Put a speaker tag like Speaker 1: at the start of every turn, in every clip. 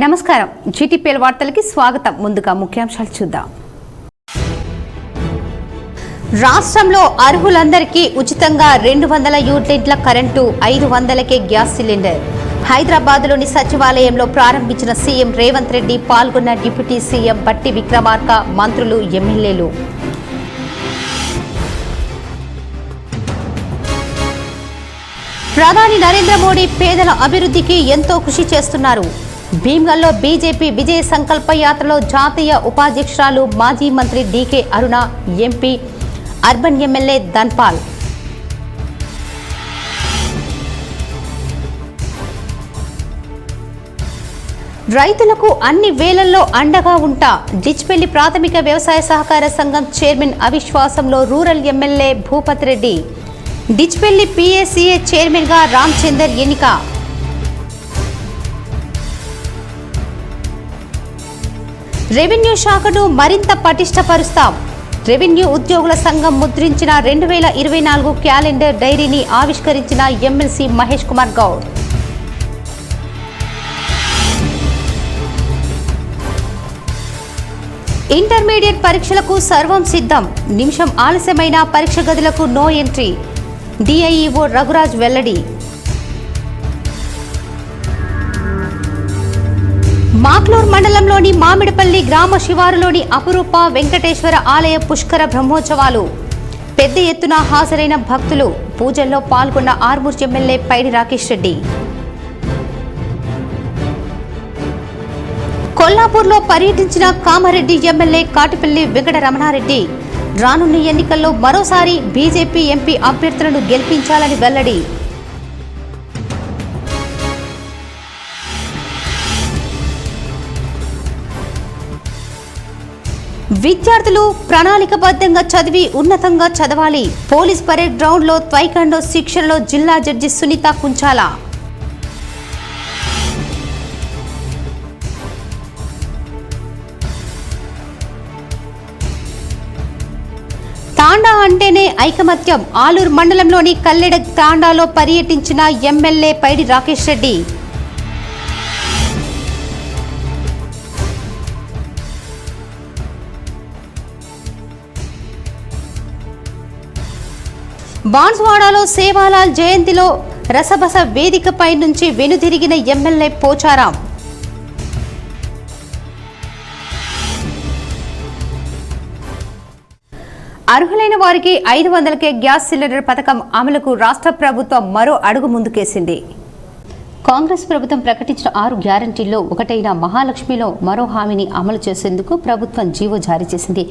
Speaker 1: నమస్కారం జీటీపీఎల్ వార్తలకి స్వాగతం. ముందుగా ముఖ్యాంశాలు చూద్దాం. రాష్ట్రంలో అర్హులందరికీ ఉచితంగా 200 యూనిట్ల కరెంటు, 500కే గ్యాస్ సిలిండర్. హైదరాబాద్లోని సచివాలయంలో ప్రారంభించిన సీఎం రేవంత్ రెడ్డి, పాల్గొన్న డిప్యూటీ సీఎం బట్టి విక్రమార్క, మంత్రులు, ఎమ్మెల్యేలు. ప్రధాని నరేంద్ర మోడీ పేదల అభివృద్ధికి ఎంతో కృషి చేస్తున్నారు. భీమ్గల్లో బీజేపీ విజయ సంకల్ప యాత్రలో జాతీయ ఉపాధ్యక్షురాలు మాజీ మంత్రి డీకే అరుణ, ఎంపీ, అర్బన్ ఎమ్మెల్యే ధన్పాల్. రైతులకు అన్ని వేళల్లో అండగా ఉంటా డిచ్పల్లి ప్రాథమిక వ్యవసాయ సహకార సంఘం చైర్మన్ అవిశ్వాసంలో rural MLA Bhupath Reddy. Dichpally PACA chairman గా రామచందర్ ఎన్నిక. రెవెన్యూ శాఖను మరింత పటిష్టపరుస్తాం. రెవెన్యూ ఉద్యోగుల సంఘం ముద్రించిన 2024 క్యాలెండర్ డైరీని ఆవిష్కరించిన ఎమ్మెల్సీ మహేష్ కుమార్ గౌడ్. ఇంటర్మీడియట్ పరీక్షలకు సర్వం సిద్ధం. నిమిషం ఆలస్యమైన పరీక్ష గదులకు నో ఎంట్రీ. డిఐఈఓ రఘురాజ్ వెల్లడి. మాక్లూర్ మండలంలోని మామిడిపల్లి గ్రామ శివారులోని అపురూప వెంకటేశ్వర ఆలయ పుష్కర బ్రహ్మోత్సవాలు. పెద్ద ఎత్తున హాజరైన భక్తులు. పూజల్లో పాల్గొన్న ఆర్మూర్ ఎమ్మెల్యే పైడి రాకేష్ రెడ్డి. కొల్లాపూర్లో పర్యటించిన కామారెడ్డి ఎమ్మెల్యే కాటిపల్లి వెంకట రమణారెడ్డి. రానున్న ఎన్నికల్లో మరోసారి బీజేపీ ఎంపీ అభ్యర్థులను గెలిపించాలని వెల్లడి. విద్యార్థులు ప్రణాళికబద్ధంగా చదివి ఉన్నతంగా చదవాలి. పోలీస్ పరేడ్ గ్రౌండ్ లో త్వైకాండో శిక్షణలో జిల్లా జడ్జి సునీత కుంచాల. తాండా అంటేనే ఐకమత్యం. ఆలూరు మండలంలోని కల్లెడ తాండాలో పర్యటించిన ఎమ్మెల్యే పైడి రాకేష్ రెడ్డి. బాన్స్వాడలో సేవాలాల్ జయంతిలో రసబస వేదికపై నుంచి వెనుదిరిగిన ఎమ్మెల్యే పోచారాం. అర్హులైన వారికి 500కే గ్యాస్ సిలిండర్ పథకం అమలుకు రాష్ట్ర ప్రభుత్వం మరో అడుగు ముందుకేసింది. కాంగ్రెస్ ప్రభుత్వం ప్రకటించిన 6 గ్యారంటీల్లో ఒకటైన మహాలక్ష్మిలో మరో హామీని అమలు చేసేందుకు ప్రభుత్వం జీవో జారీ చేసింది.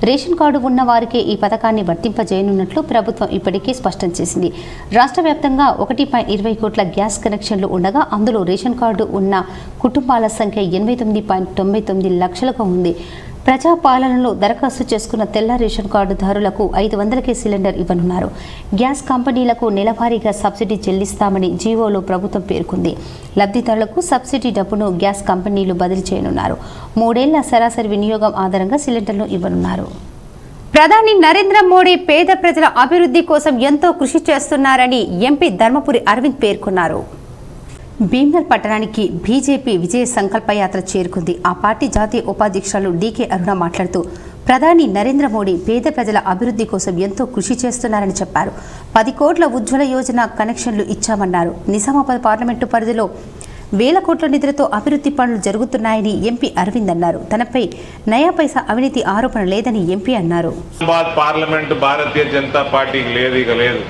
Speaker 1: రేషన్ కార్డు ఉన్న వారికే ఈ పథకాన్ని వర్తింపజేయనున్నట్లు ప్రభుత్వం ఇప్పటికే స్పష్టం చేసింది. రాష్ట్ర వ్యాప్తంగా 1.20 కోట్ల గ్యాస్ కనెక్షన్లు ఉండగా అందులో రేషన్ కార్డు ఉన్న కుటుంబాల సంఖ్య 89.99 లక్షలుగా ఉంది. ప్రజాపాలనలో దరఖాస్తు చేసుకున్న తెల్ల రేషన్ కార్డుదారులకు 500కే సిలిండర్ ఇవ్వనున్నారు. గ్యాస్ కంపెనీలకు నెలవారీగా సబ్సిడీ చెల్లిస్తామని జీవోలో ప్రభుత్వం పేర్కొంది. లబ్ధిదారులకు సబ్సిడీ డబ్బును గ్యాస్ కంపెనీలు బదిలీ చేయనున్నారు. 3 ఏళ్ల సరాసరి వినియోగం ఆధారంగా సిలిండర్లు ఇవ్వనున్నారు. ప్రధాని నరేంద్ర మోడీ పేద ప్రజల అభివృద్ధి కోసం ఎంతో కృషి చేస్తున్నారని ఎంపీ ధర్మపురి అరవింద్ పేర్కొన్నారు. భీమ్గల్ పట్టణానికి బీజేపీ విజయ సంకల్ప యాత్ర చేరుకుంది. ఆ పార్టీ జాతీయ ఉపాధ్యక్షురాలు డీకే అరుణ మాట్లాడుతూ ప్రధాని నరేంద్ర మోడీ పేద ప్రజల అభివృద్ధి కోసం ఎంతో కృషి చేస్తున్నారని చెప్పారు. 10 కోట్ల ఉజ్వల యోజన కనెక్షన్లు ఇచ్చామన్నారు. నిజామాబాద్ పార్లమెంటు పరిధిలో 1000 కోట్ల నిధులతో అభివృద్ధి పనులు జరుగుతున్నాయని ఎంపీ అరవింద్ అన్నారు. తనపై నయా పైసా అవినీతి ఆరోపణ లేదని ఎంపీ అన్నారు.
Speaker 2: పార్లమెంటు భారతీయ జనతా పార్టీకి లేదు.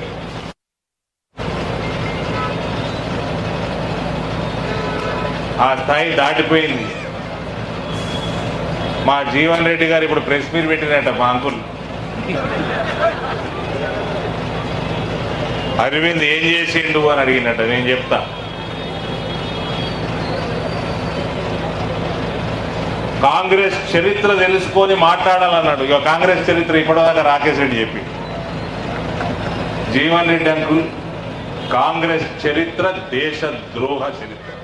Speaker 2: ఆ స్థాయి దాటిపోయింది. మా జీవన్ రెడ్డి గారు ఇప్పుడు ప్రెస్ మీట్ పెట్టినట్ట మా అంకుల్ అరవింద్ ఏం చేసిండు అని అడిగినట్ట. నేను చెప్తా. కాంగ్రెస్ చరిత్ర తెలుసుకొని మాట్లాడాలన్నాడు. ఇక కాంగ్రెస్ చరిత్ర ఇప్పటిదాకా రాకేష్ రెడ్డి చెప్పి, జీవన్ రెడ్డి అంకుల్ కాంగ్రెస్ చరిత్ర దేశద్రోహ చరిత్ర.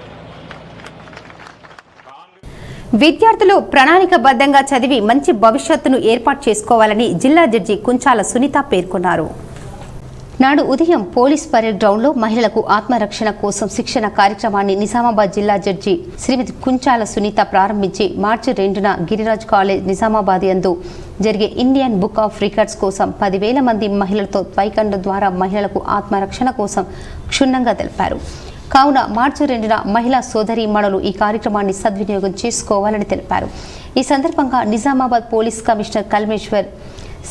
Speaker 1: విద్యార్థులు ప్రణాళికబద్ధంగా చదివి మంచి భవిష్యత్తును ఏర్పాటు చేసుకోవాలని జిల్లా జడ్జి కుంచాల సునీత పేర్కొన్నారు. నాడు ఉదయం పోలీస్ పరేడ్ గ్రౌండ్లో మహిళలకు ఆత్మరక్షణ కోసం శిక్షణ కార్యక్రమాన్ని నిజామాబాద్ జిల్లా జడ్జి శ్రీమతి కుంచాల సునీత ప్రారంభించి మార్చి 2న గిరిరాజ్ కాలేజ్ నిజామాబాద్ యందు జరిగే ఇండియన్ బుక్ ఆఫ్ రికార్డ్స్ కోసం 10,000 మంది మహిళలతో త్వైకండ ద్వారా మహిళలకు ఆత్మరక్షణ కోసం క్షుణ్ణంగా తెలిపారు. కావున మార్చి 2న మహిళా సోదరీమణులు ఈ కార్యక్రమాన్ని సద్వినియోగం చేసుకోవాలని తెలిపారు. ఈ సందర్భంగా నిజామాబాద్ పోలీస్ కమిషనర్ కల్మేశ్వర్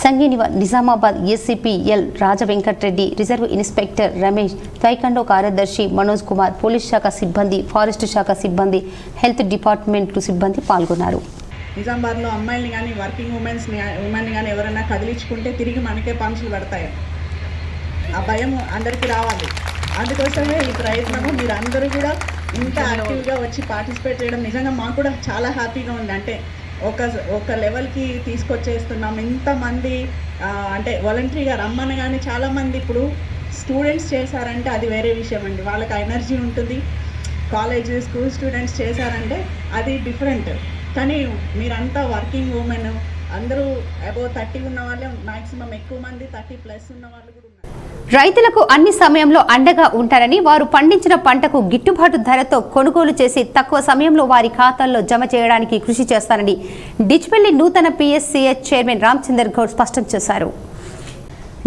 Speaker 1: సంగీనివ, Nizamabad ACP L Rajavenkatareddy, reserve inspector Ramesh, taekwondo కార్యదర్శి మనోజ్ కుమార్, పోలీస్ శాఖ సిబ్బంది, ఫారెస్ట్ శాఖ సిబ్బంది, హెల్త్ డిపార్ట్మెంట్ సిబ్బంది పాల్గొన్నారు.
Speaker 3: నిజామాబాద్లో అమ్మాయిల్ని కానీ వర్కింగ్ ఉమెన్ని కానీ ఎవరైనా కదిలించుకుంటే తిరిగి మనకే పంచులు పడతాయి. ఆ భయం అందరికీ రావాలి. అందుకోసమే ఈ ప్రయత్నము మీరు అందరూ కూడా ఇంత యాక్టివ్గా వచ్చి పార్టిసిపేట్ చేయడం నిజంగా మాకు కూడా చాలా హ్యాపీగా ఉంది. అంటే ఒక లెవెల్కి తీసుకొచ్చేస్తున్నాం. ఇంతమంది అంటే వాలంటరీగా రమ్మని కానీ చాలామంది ఇప్పుడు స్టూడెంట్స్ చేశారంటే అది వేరే విషయం అండి. వాళ్ళకి ఎనర్జీ ఉంటుంది. కాలేజ్ స్కూల్ స్టూడెంట్స్ చేశారంటే అది డిఫరెంట్. కానీ మీరంతా వర్కింగ్ ఉమెన్ అందరూ అబౌవ్ 30 ఉన్న వాళ్ళే, మ్యాక్సిమం ఎక్కువ మంది 30+ ఉన్న వాళ్ళు కూడా ఉన్నారు.
Speaker 1: రైతులకు అన్ని సమయంలో అండగా ఉంటారని, వారు పండించిన పంటకు గిట్టుబాటు ధరతో కొనుగోలు చేసి తక్కువ సమయంలో వారి ఖాతాల్లో జమ చేయడానికి కృషి చేస్తారని డిచ్పల్లి నూతన పిఎస్సిహెచ్ చైర్మన్ రామచందర్ గౌడ్ స్పష్టం చేశారు.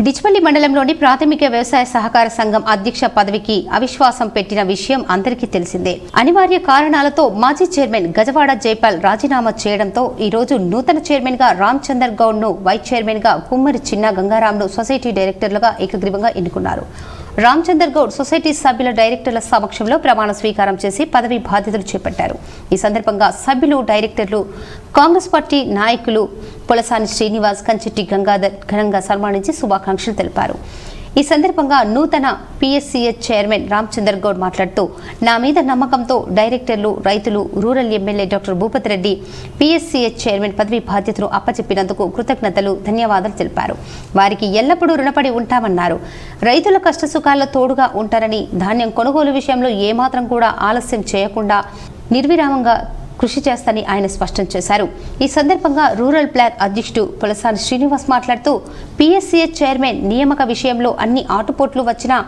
Speaker 1: డిచ్పల్లి మండలంలోని ప్రాథమిక వ్యవసాయ సహకార సంఘం అధ్యక్ష పదవికి అవిశ్వాసం పెట్టిన విషయం అందరికీ తెలిసిందే. అనివార్య కారణాలతో మాజీ చైర్మన్ గజవాడ జైపాల్ రాజీనామా చేయడంతో ఈ రోజు నూతన చైర్మన్ గా రామచందర్ గౌడ్ ను, వైస్ చైర్మన్ గా కుమ్మరి చిన్న గంగారాంను సొసైటీ డైరెక్టర్లుగా ఏకగ్రీవంగా ఎన్నుకున్నారు. రామచందర్ గౌడ్ సొసైటీ సభ్యుల డైరెక్టర్ల సమక్షంలో ప్రమాణ స్వీకారం చేసి పదవి బాధ్యతలు చేపట్టారు. ఈ సందర్భంగా సభ్యులు, డైరెక్టర్లు, కాంగ్రెస్ పార్టీ నాయకులు పొలసాని శ్రీనివాస్, కంచెట్టి గంగాధర్ ఘనంగా సన్మానించి శుభాకాంక్షలు తెలిపారు. ఈ సందర్భంగా నూతన పిఎస్సిహెచ్ చైర్మన్ రామచందర్ గౌడ్ మాట్లాడుతూ, నా మీద నమ్మకంతో డైరెక్టర్లు, రైతులు, rural MLA doctor Bhupathi Reddy PSCH chairman పదవి బాధ్యతను అప్పచెప్పినందుకు కృతజ్ఞతలు, ధన్యవాదాలు తెలిపారు. వారికి ఎల్లప్పుడూ రుణపడి ఉంటామన్నారు. రైతుల కష్టసుఖాల్లో తోడుగా ఉంటారని, ధాన్యం కొనుగోలు విషయంలో ఏమాత్రం కూడా ఆలస్యం చేయకుండా నిర్విరామంగా కృషి చేస్తానని ఆయన స్పష్టం చేశారు. ఈ సందర్భంగా రూరల్ బ్లాక్ అధ్యక్షుడు పొలసాని శ్రీనివాస్ మాట్లాడుతూ, పిఎస్సిహెచ్ చైర్మన్ నియామక విషయంలో అన్ని ఆటుపోట్లు వచ్చినా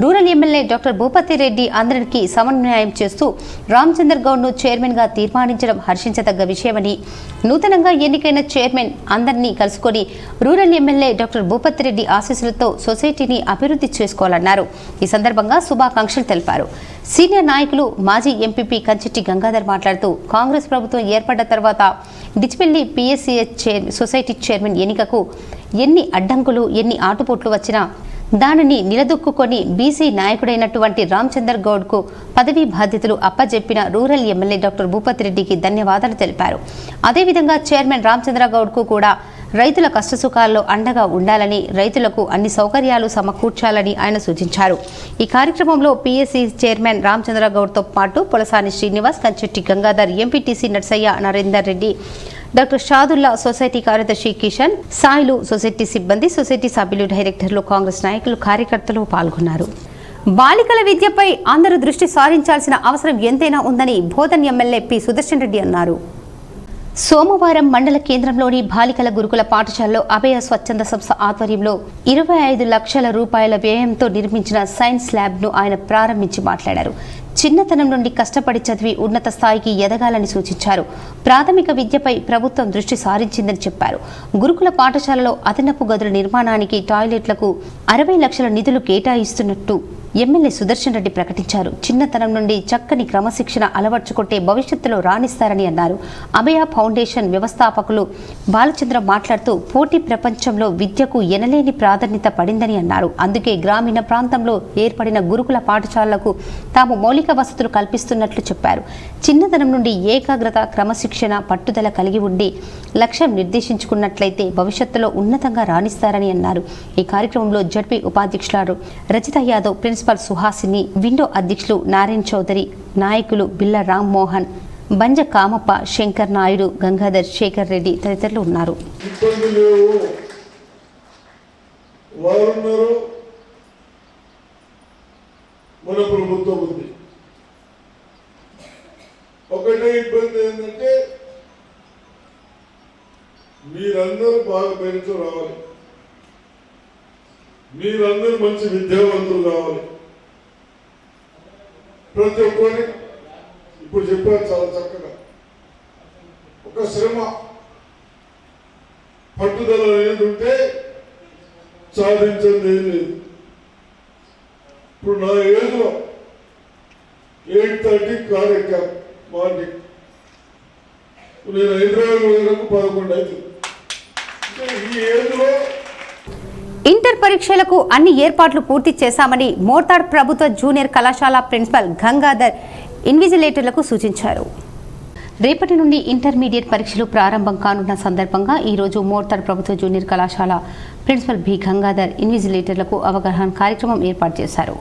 Speaker 1: rural MLA doctor Bhupathi Reddy అందరికీ సమన్వయం చేస్తూ రామచందర్ గౌడ్ను చైర్మన్ గా తీర్మానించడం హర్షించదగ్గ విషయమని, నూతనంగా ఎన్నికైన చైర్మన్ అందరినీ కలుసుకొని rural MLA doctor Bhupathi Reddy ఆశీస్సులతో సొసైటీని అభివృద్ధి చేసుకోవాలన్నారు. ఈ సందర్భంగా శుభాకాంక్షలు తెలిపారు. సీనియర్ నాయకులు మాజీ ఎంపీపీ కంచెట్టి గంగాధర్ మాట్లాడుతూ, కాంగ్రెస్ ప్రభుత్వం ఏర్పడ్డ తర్వాత డిచ్పల్లి పిఎస్సిహెచ్ సొసైటీ చైర్మన్ ఎన్నికకు ఎన్ని అడ్డంకులు, ఎన్ని ఆటుపోట్లు వచ్చినా దానిని నిలదొక్కుని బీసీ నాయకుడైనటువంటి రామచందర్ గౌడ్కు పదవీ బాధ్యతలు అప్పజెప్పిన రూరల్ ఎమ్మెల్యే డాక్టర్ భూపతి రెడ్డికి ధన్యవాదాలు తెలిపారు. అదేవిధంగా చైర్మన్ రామచంద్ర గౌడ్కు కూడా రైతుల కష్టసుఖాల్లో అండగా ఉండాలని, రైతులకు అన్ని సౌకర్యాలు సమకూర్చాలని ఆయన సూచించారు. ఈ కార్యక్రమంలో పిఎస్సి చైర్మన్ రామచంద్ర గౌడ్తో పాటు Polasani Srinivas, Kanchetti Gangadhar, MPTC Narsaiah, Narender Reddy, doctor Shadulla, society కార్యదర్శి కిషన్, సాయిలు, సొసైటీ సిబ్బంది, సొసైటీ సభ్యులు, డైరెక్టర్లు, కాంగ్రెస్ నాయకులు, కార్యకర్తలు పాల్గొన్నారు. బాలికల విద్యపై అందరూ దృష్టి సారించాల్సిన అవసరం ఎంతైనా ఉందని బోధన్ ఎమ్మెల్యే పి సుదర్శన్ రెడ్డి అన్నారు. సోమవారం మండల కేంద్రంలోని బాలికల గురుకుల పాఠశాలలో అభయ స్వచ్ఛంద సంస్థ ఆధ్వర్యంలో 25 లక్షల రూపాయల వ్యయంతో నిర్మించిన సైన్స్ ల్యాబ్ను ఆయన ప్రారంభించి మాట్లాడారు. చిన్నతనం నుండి కష్టపడి చదివి ఉన్నత స్థాయికి ఎదగాలని సూచించారు. ప్రాథమిక విద్యపై ప్రభుత్వం దృష్టి సారించిందని చెప్పారు. గురుకుల పాఠశాలలో అదనపు గదుల నిర్మాణానికి, టాయిలెట్లకు 60 లక్షల నిధులు కేటాయిస్తున్నట్టు ఎమ్మెల్యే సుదర్శన్ రెడ్డి ప్రకటించారు. చిన్నతనం నుండి చక్కని క్రమశిక్షణ అలవర్చుకుంటే భవిష్యత్తులో రాణిస్తారని అన్నారు. అభయ ఫౌండేషన్ వ్యవస్థాపకులు బాలచంద్ర మాట్లాడుతూ, పోటీ ప్రపంచంలో విద్యకు ఎనలేని ప్రాధాన్యత పడిందని అన్నారు. అందుకే గ్రామీణ ప్రాంతంలో ఏర్పడిన గురుకుల పాఠశాలలకు తాము మౌలిక వసతులు కల్పిస్తున్నట్లు చెప్పారు. చిన్నతనం నుండి ఏకాగ్రత, క్రమశిక్షణ, పట్టుదల కలిగి ఉండి లక్ష్యం నిర్దేశించుకున్నట్లయితే భవిష్యత్తులో ఉన్నతంగా రాణిస్తారని అన్నారు. ఈ కార్యక్రమంలో జడ్పీ ఉపాధ్యక్షులు రజిత యాదవ్, ప్రిన్సిపల్ సుహాసిని, విండో అధ్యక్షులు నారాయణ చౌదరి, నాయకులు బిల్ల రామ్మోహన్, బంజ కామప్ప, శంకర్ నాయుడు, గంగాధర్, శేఖర్ రెడ్డి తదితరులు ఉన్నారు.
Speaker 4: ఒకటే ఇబ్బంది ఏంటంటే మీరందరూ బాగా పేరుతో రావాలి. మీరందరూ మంచి విద్యావంతులు కావాలి. ప్రతి ఒక్కరి ఇప్పుడు చెప్పారు చాలా చక్కగా. ఒక శ్రమ పట్టుదల ఏంటంటే సాధించేది ఏం లేదు. ఇప్పుడు నా ఏజ్లో 8:30 కార్ ఎక్కాను మార్నింగ్. నేను హైదరాబాద్ వెళ్ళడానికి 11 అవుతుంది. ఈ ఏజ్లో
Speaker 1: ఇంటర్ పరీక్షలకు అన్ని ఏర్పాట్లు పూర్తి చేశామని మోర్తాడ్ ప్రభుత్వ జూనియర్ కళాశాల ప్రిన్సిపల్ గంగాధర్ ఇన్విజిలేటర్లకు సూచించారు. రేపటి నుండి ఇంటర్మీడియట్ పరీక్షలు ప్రారంభం కానున్న సందర్భంగా ఈరోజు మోర్తాడ్ ప్రభుత్వ జూనియర్ కళాశాల ప్రిన్సిపల్ బి గంగాధర్ ఇన్విజిలేటర్లకు అవగాహన కార్యక్రమం ఏర్పాటు చేశారు.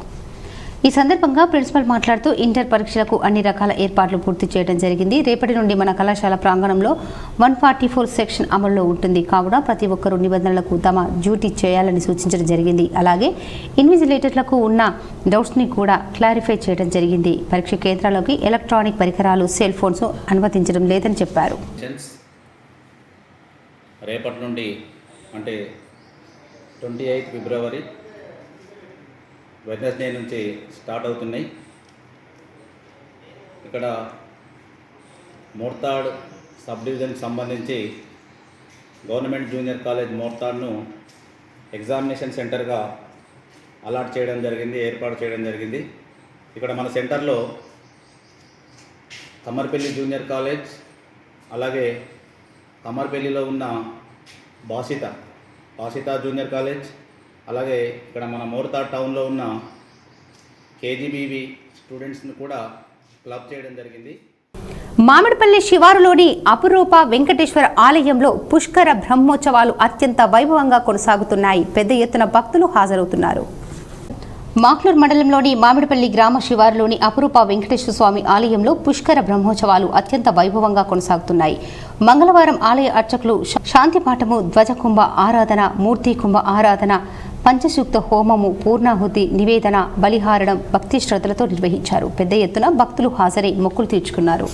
Speaker 1: ఈ సందర్భంగా ప్రిన్సిపల్ మాట్లాడుతూ ఇంటర్ పరీక్షలకు అన్ని రకాల ఏర్పాట్లు పూర్తి చేయడం జరిగింది. రేపటి నుండి మన కళాశాల ప్రాంగణంలో 144 సెక్షన్ అమల్లో ఉంటుంది. కావున ప్రతి ఒక్కరూ నిబంధనలకు తమ డ్యూటీ చేయాలని సూచించడం జరిగింది. అలాగే ఇన్విజిలేటర్లకు ఉన్న డౌట్స్ని కూడా క్లారిఫై చేయడం జరిగింది. పరీక్ష కేంద్రాల్లోకి ఎలక్ట్రానిక్ పరికరాలు, సెల్ ఫోన్స్ అనుమతించడం లేదని చెప్పారు.
Speaker 5: రేపటి నుండి అంటే 28 ఫిబ్రవరి వెడ్నెస్డే నుంచి స్టార్ట్ అవుతున్నాయి. ఇక్కడ మోర్తాడ్ సబ్ డివిజన్కి సంబంధించి గవర్నమెంట్ జూనియర్ కాలేజ్ మోర్తాడ్ను ఎగ్జామినేషన్ సెంటర్గా అలాట్ చేయడం జరిగింది, ఏర్పాటు చేయడం జరిగింది. ఇక్కడ మన సెంటర్లో కమ్మర్పల్లి జూనియర్ కాలేజ్, అలాగే కమ్మర్పల్లిలో ఉన్న బాసిత జూనియర్ కాలేజ్, అలాగే ఇక్కడ మన మోర్తాడ్ టౌన్లో ఉన్న కేజీబీవి స్టూడెంట్స్ని కూడా క్లబ్ చేయడం జరిగింది.
Speaker 1: మామిడిపల్లి శివారులోని అపురూప వెంకటేశ్వర ఆలయంలో పుష్కర బ్రహ్మోత్సవాలు అత్యంత వైభవంగా కొనసాగుతున్నాయి. పెద్ద ఎత్తున భక్తులు హాజరవుతున్నారు. మాక్లూర్ మండలంలోని మామిడిపల్లి గ్రామ శివారులోని అపురూప వెంకటేశ్వర స్వామి ఆలయంలో పుష్కర బ్రహ్మోత్సవాలు అత్యంత వైభవంగా కొనసాగుతున్నాయి. మంగళవారం ఆలయ అర్చకులు శాంతిపాఠము, ధ్వజకుంభ ఆరాధన, మూర్తి కుంభ ఆరాధన, పంచసూక్త హోమము, పూర్ణాహుతి నివేదన, బలిహారడం భక్తి శ్రద్ధలతో నిర్వహించారు. పెద్ద ఎత్తున భక్తులు హాజరై మొక్కులు తీర్చుకున్నారు.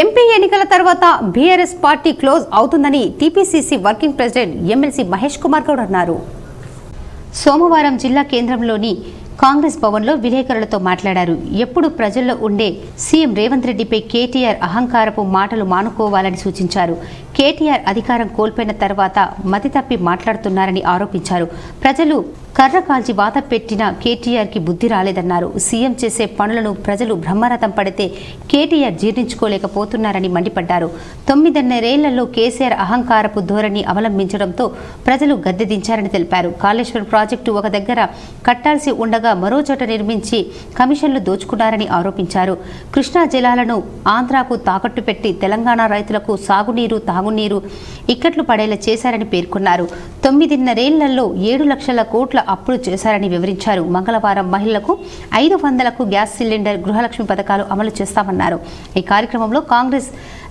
Speaker 1: ఎంపీ ఎన్నికల తర్వాత బీఆర్ఎస్ పార్టీ క్లోజ్ అవుతుందని TPCC working president MLC Mahesh Kumar Goud అన్నారు. సోమవారం జిల్లా కేంద్రంలోని కాంగ్రెస్ భవన్లో విలేకరులతో మాట్లాడారు. ఎప్పుడు ప్రజల్లో ఉండే సీఎం రేవంత్ రెడ్డిపై కేటీఆర్ అహంకారపు మాటలు మానుకోవాలని సూచించారు. కేటీఆర్ అధికారం కోల్పోయిన తర్వాత మతి తప్పి మాట్లాడుతున్నారని ఆరోపించారు. ప్రజలు కర్ర కాల్చి వాత పెట్టిన కేటీఆర్కి బుద్ధి రాలేదన్నారు. సీఎం చేసే పనులను ప్రజలు బ్రహ్మరథం పడితే కేటీఆర్ జీర్ణించుకోలేకపోతున్నారని మండిపడ్డారు. 9.5 కేసీఆర్ అహంకారపు ధోరణి అవలంబించడంతో ప్రజలు గద్దెదించారని తెలిపారు. కాళేశ్వరం ప్రాజెక్టు ఒక దగ్గర కట్టాల్సి ఉండగా మరో చోట నిర్మించి కమిషన్లు దోచుకున్నారని ఆరోపించారు. కృష్ణా జలాలను ఆంధ్రాకు తాకట్టు పెట్టి తెలంగాణ రైతులకు సాగునీరు, తాగునీరు ఇక్కట్లు పడేలా చేశారని పేర్కొన్నారు. 9.5 7 లక్షల కోట్ల అప్పులు చేశారని వివరించారు. మంగళవారం మహిళలకు 500కు గ్యాస్ సిలిండర్, గృహలక్ష్మి పథకాలు అమలు చేస్తామన్నారు. ఈ కార్యక్రమంలో కాంగ్రెస్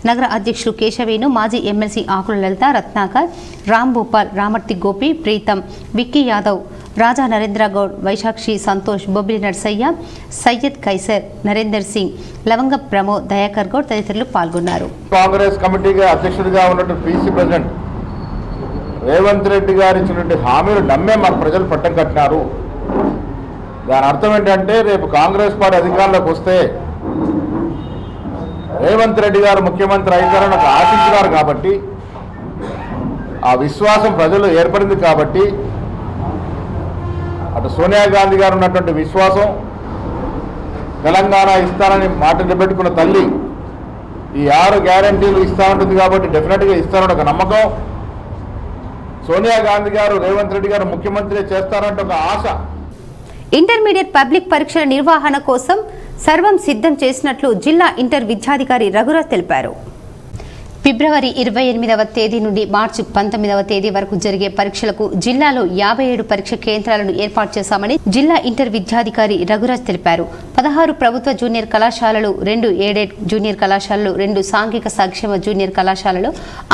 Speaker 1: నగర అధ్యక్షులు కేశవేను, మాజీ ఎమ్మెల్సీ ఆకుల లలిత, రత్నాకర్, రామ్ భూపాల్, రామర్తి గోపి, ప్రీతం, విక్కీ యాదవ్, రాజా నరేంద్ర గౌడ్, వైశాక్షి, సంతోష్, బొబ్బిలి నర్సయ్య, సయ్యద్ కైసర్, నరేందర్ సింగ్, లవంగ ప్రమోద్, దయాకర్ గౌడ్ తదితరులు పాల్గొన్నారు.
Speaker 6: కాంగ్రెస్ కమిటీగా అధ్యక్షుడిగా ఉన్నట్టు పీసీ ప్రెసిడెంట్ రేవంత్ రెడ్డి గారు ఇచ్చినటువంటి హామీలు నమ్మే మన ప్రజలు పట్టం కట్టినారు. దాని అర్థం ఏంటంటే రేపు కాంగ్రెస్ పార్టీ అధికారంలోకి వస్తే రేవంత్ రెడ్డి గారు ముఖ్యమంత్రి అవుతారని ఆశించినారు కాబట్టి, ఆ విశ్వాసం ప్రజలు ఏర్పడింది కాబట్టి, అటు సోనియా గాంధీ గారు ఉన్నటువంటి విశ్వాసం, తెలంగాణ ఇస్తానని మాట నిలబెట్టుకున్న తల్లి ఈ 6 గ్యారంటీలు ఇస్తా ఉంటుంది కాబట్టి డెఫినెట్గా ఇస్తారని ఒక నమ్మకం, సోనియా గాంధీ గారు రేవంత్ రెడ్డి గారు ముఖ్యమంత్రి చేస్తారంటే ఒక ఆశ.
Speaker 1: ఇంటర్మీడియట్ పబ్లిక్ పరీక్షల నిర్వహణ కోసం సర్వం సిద్ధం చేసినట్లు జిల్లా ఇంటర్ విద్యాధికారి రఘురాజ్ తెలిపారు. ఫిబ్రవరి 28వ తేదీ నుండి మార్చి 19వ తేదీ వరకు జరిగే పరీక్షలకు జిల్లాలో 57 పరీక్ష కేంద్రాలను ఏర్పాటు చేశామని జిల్లా ఇంటర్ విద్యాధికారి రఘురాజ్ తెలిపారు. 16 ప్రభుత్వ జూనియర్ కళాశాలలు, 2 ఎయిడెడ్ జూనియర్ కళాశాలలు, 2 సాంఘిక సంక్షేమ జూనియర్ కళాశాలలు,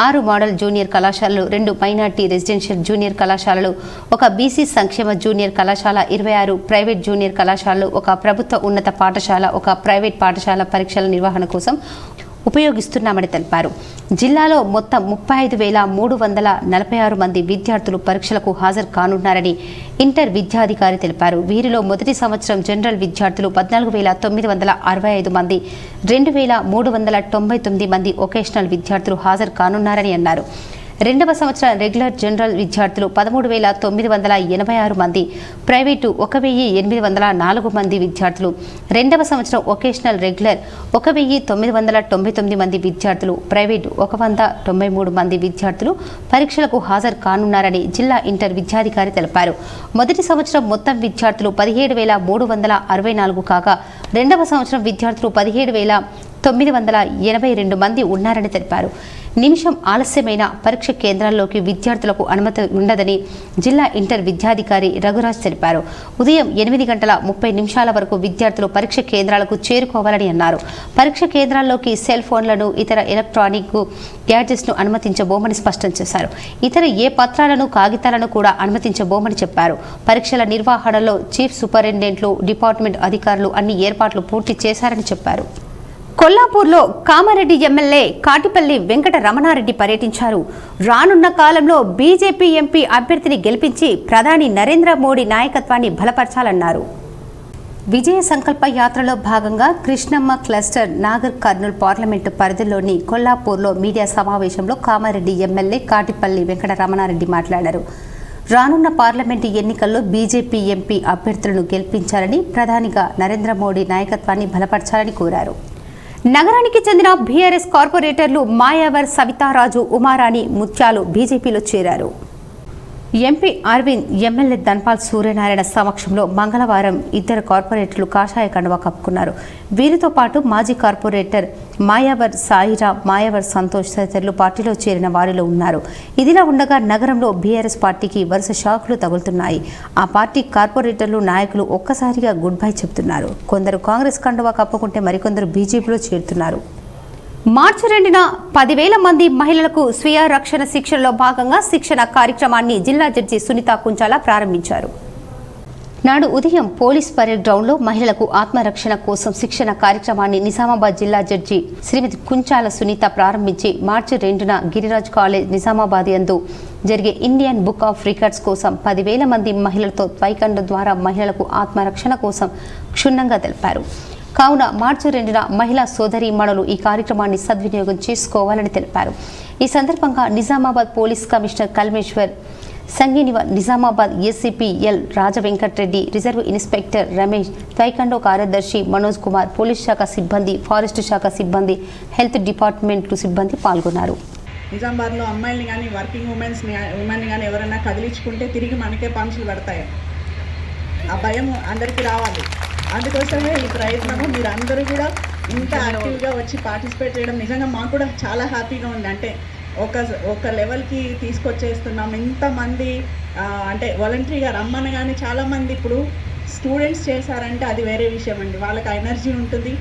Speaker 1: 6 మోడల్ జూనియర్ కళాశాలలు, 2 మైనార్టీ రెసిడెన్షియల్ జూనియర్ కళాశాలలు, 1 బీసీ సంక్షేమ జూనియర్ కళాశాల, 26 ప్రైవేట్ జూనియర్ కళాశాలలు, 1 ప్రభుత్వ ఉన్నత పాఠశాల, 1 ప్రైవేట్ పాఠశాల పరీక్షల నిర్వహణ కోసం ఉపయోగిస్తున్నామని తెలిపారు. జిల్లాలో మొత్తం 35,346 మంది విద్యార్థులు పరీక్షలకు హాజరు కానున్నారని ఇంటర్ విద్యాధికారి తెలిపారు. వీరిలో మొదటి సంవత్సరం జనరల్ విద్యార్థులు 14,965 మంది, 2,399 మంది వొకేషనల్ విద్యార్థులు హాజరు కానున్నారని అన్నారు. రెండవ సంవత్సరం రెగ్యులర్ జనరల్ విద్యార్థులు 13,986 మంది, ప్రైవేటు 1,804 మంది విద్యార్థులు, రెండవ సంవత్సరం వొకేషనల్ రెగ్యులర్ 1,999 మంది విద్యార్థులు, ప్రైవేటు 193 మంది విద్యార్థులు పరీక్షలకు హాజరు కానున్నారని జిల్లా ఇంటర్ విద్యాధికారి తెలిపారు. మొదటి సంవత్సరం మొత్తం విద్యార్థులు 17,364 కాగా రెండవ సంవత్సరం విద్యార్థులు 17,982 మంది ఉన్నారని తెలిపారు. నిమిషం ఆలస్యమైన పరీక్ష కేంద్రాల్లోకి విద్యార్థులకు అనుమతి ఉండదని జిల్లా ఇంటర్ విద్యాధికారి రఘురాజ్ తెలిపారు. ఉదయం 8:30 వరకు విద్యార్థులు పరీక్ష కేంద్రాలకు చేరుకోవాలని అన్నారు. పరీక్ష కేంద్రాల్లోకి సెల్ ఫోన్లను, ఇతర ఎలక్ట్రానిక్ గ్యాడ్జెట్స్ను అనుమతించబోమని స్పష్టం చేశారు. ఇతర ఏ పత్రాలను, కాగితాలను కూడా అనుమతించబోమని చెప్పారు. పరీక్షల నిర్వహణలో చీఫ్ సూపరింటెండెంట్లు, డిపార్ట్మెంట్ అధికారులు అన్ని ఏర్పాట్లు పూర్తి చేశారని చెప్పారు. కొల్లాపూర్లో కామారెడ్డి ఎమ్మెల్యే కాటిపల్లి వెంకట రమణారెడ్డి పర్యటించారు. రానున్న కాలంలో బీజేపీ ఎంపీ అభ్యర్థిని గెలిపించి ప్రధాని నరేంద్ర మోడీ నాయకత్వాన్ని బలపరచాలన్నారు. విజయ సంకల్ప యాత్రలో భాగంగా కృష్ణమ్మ క్లస్టర్ నాగర్ కర్నూల్ పార్లమెంటు పరిధిలోని కొల్లాపూర్లో మీడియా సమావేశంలో కామారెడ్డి ఎమ్మెల్యే కాటిపల్లి వెంకట రమణారెడ్డి మాట్లాడారు. రానున్న పార్లమెంటు ఎన్నికల్లో బీజేపీ ఎంపీ అభ్యర్థులను గెలిపించాలని, ప్రధానిగా నరేంద్ర మోడీ నాయకత్వాన్ని బలపరచాలని కోరారు. నగరానికి చెందిన బీఆర్ఎస్ కార్పొరేటర్లు మాయావర్, సవితారాజు, ఉమారాణి, ముత్యాలు బీజేపీలో చేరారు. ఎంపీ అరవింద్, ఎమ్మెల్యే ధన్పాల్ సూర్యనారాయణ సమక్షంలో మంగళవారం 2 కార్పొరేటర్లు కాషాయ కండువా కప్పుకున్నారు. వీరితో పాటు మాజీ కార్పొరేటర్ మాయావర్ సాయిరాం, మాయావర్ సంతోష్ తదితరులు పార్టీలో చేరిన వారిలో ఉన్నారు. ఇదిలా ఉండగా నగరంలో బీఆర్ఎస్ పార్టీకి వరుస షాకులు తగులుతున్నాయి. ఆ పార్టీ కార్పొరేటర్లు, నాయకులు ఒక్కసారిగా గుడ్ బై చెబుతున్నారు. కొందరు కాంగ్రెస్ కండువా కప్పుకుంటే మరికొందరు బీజేపీలో చేరుతున్నారు. మార్చి 2న 10,000 మంది మహిళలకు స్వీయ రక్షణ శిక్షణలో భాగంగా శిక్షణ కార్యక్రమాన్ని జిల్లా జడ్జి సునీత కుంచాల ప్రారంభించారు. నాడు ఉదయం పోలీస్ పరేడ్ గ్రౌండ్లో మహిళలకు ఆత్మరక్షణ కోసం శిక్షణ కార్యక్రమాన్ని నిజామాబాద్ జిల్లా జడ్జి శ్రీమతి కుంచాల సునీత ప్రారంభించి మార్చి 2న గిరిరాజ్ కాలేజ్ నిజామాబాద్ యందు జరిగే ఇండియన్ బుక్ ఆఫ్ రికార్డ్స్ కోసం 10,000 మంది మహిళలతో త్వైకండ ద్వారా మహిళలకు ఆత్మరక్షణ కోసం క్షుణ్ణంగా తెలిపారు. కావున మార్చి 2న మహిళా సోదరీమణులు ఈ కార్యక్రమాన్ని సద్వినియోగం చేసుకోవాలని తెలిపారు. ఈ సందర్భంగా నిజామాబాద్ పోలీస్ కమిషనర్ కల్మేశ్వర్ సంగీనివ, Nizamabad ACP L Rajavenkatreddy, reserve inspector Ramesh, taekwondo కార్యదర్శి మనోజ్ కుమార్, పోలీస్ శాఖ సిబ్బంది, ఫారెస్ట్ శాఖ సిబ్బంది, హెల్త్ డిపార్ట్మెంట్ సిబ్బంది పాల్గొన్నారు.
Speaker 3: నిజామాబాద్లో అమ్మాయిల్ని కానీ, వర్కింగ్ ఉమెన్ని కానీ ఎవరైనా కదిలించుకుంటే తిరిగి మనకే పంచులు పడతాయి. ఆ భయం అందరికీ రావాలి. అందుకోసమే ఈ ప్రయత్నము మీరు అందరూ కూడా ఇంత యాక్టివ్గా వచ్చి పార్టిసిపేట్ చేయడం నిజంగా మాకు కూడా చాలా హ్యాపీగా ఉంది. అంటే ఒక లెవెల్కి తీసుకొచ్చేస్తున్నాం. ఇంతమంది అంటే వాలంటరీగా రమ్మని కానీ చాలామంది ఇప్పుడు స్టూడెంట్స్ చేశారంటే అది వేరే విషయం అండి. వాళ్ళకి ఎనర్జీ ఉంటుంది.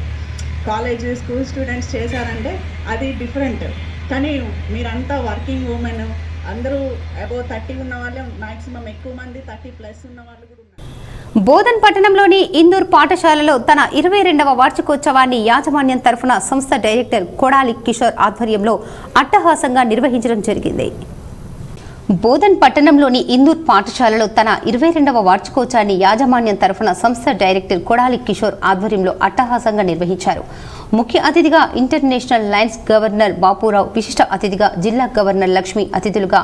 Speaker 3: కాలేజ్, స్కూల్ స్టూడెంట్స్ చేశారంటే అది డిఫరెంట్. కానీ మీరంతా వర్కింగ్ ఉమెన్ అందరూ అబౌవ్ 30 ఉన్న వాళ్ళే మ్యాక్సిమం, ఎక్కువ మంది 30+ ఉన్న వాళ్ళు కూడా ఉన్నారు.
Speaker 1: బోధన్ పట్టణంలోని ఇందూర్ పాఠశాలలో తన 22వ వార్షికోత్సవాన్ని యాజమాన్యం తరఫున సంస్థ డైరెక్టర్ కొడాలి కిషోర్ ఆధ్వర్యంలో అట్టహాసంగా నిర్వహించడం జరిగింది. బోధన్ పట్టణంలోని ఇందూర్ పాఠశాలలో తన 22వ వార్షికోత్సవాన్ని యాజమాన్యం తరఫున సంస్థ డైరెక్టర్ కొడాలి కిషోర్ ఆధ్వర్యంలో అట్టహాసంగా నిర్వహించారు. ముఖ్య అతిథిగా ఇంటర్నేషనల్ లయన్స్ గవర్నర్ బాపురావు, విశిష్ట అతిథిగా జిల్లా గవర్నర్ లక్ష్మి, అతిథులుగా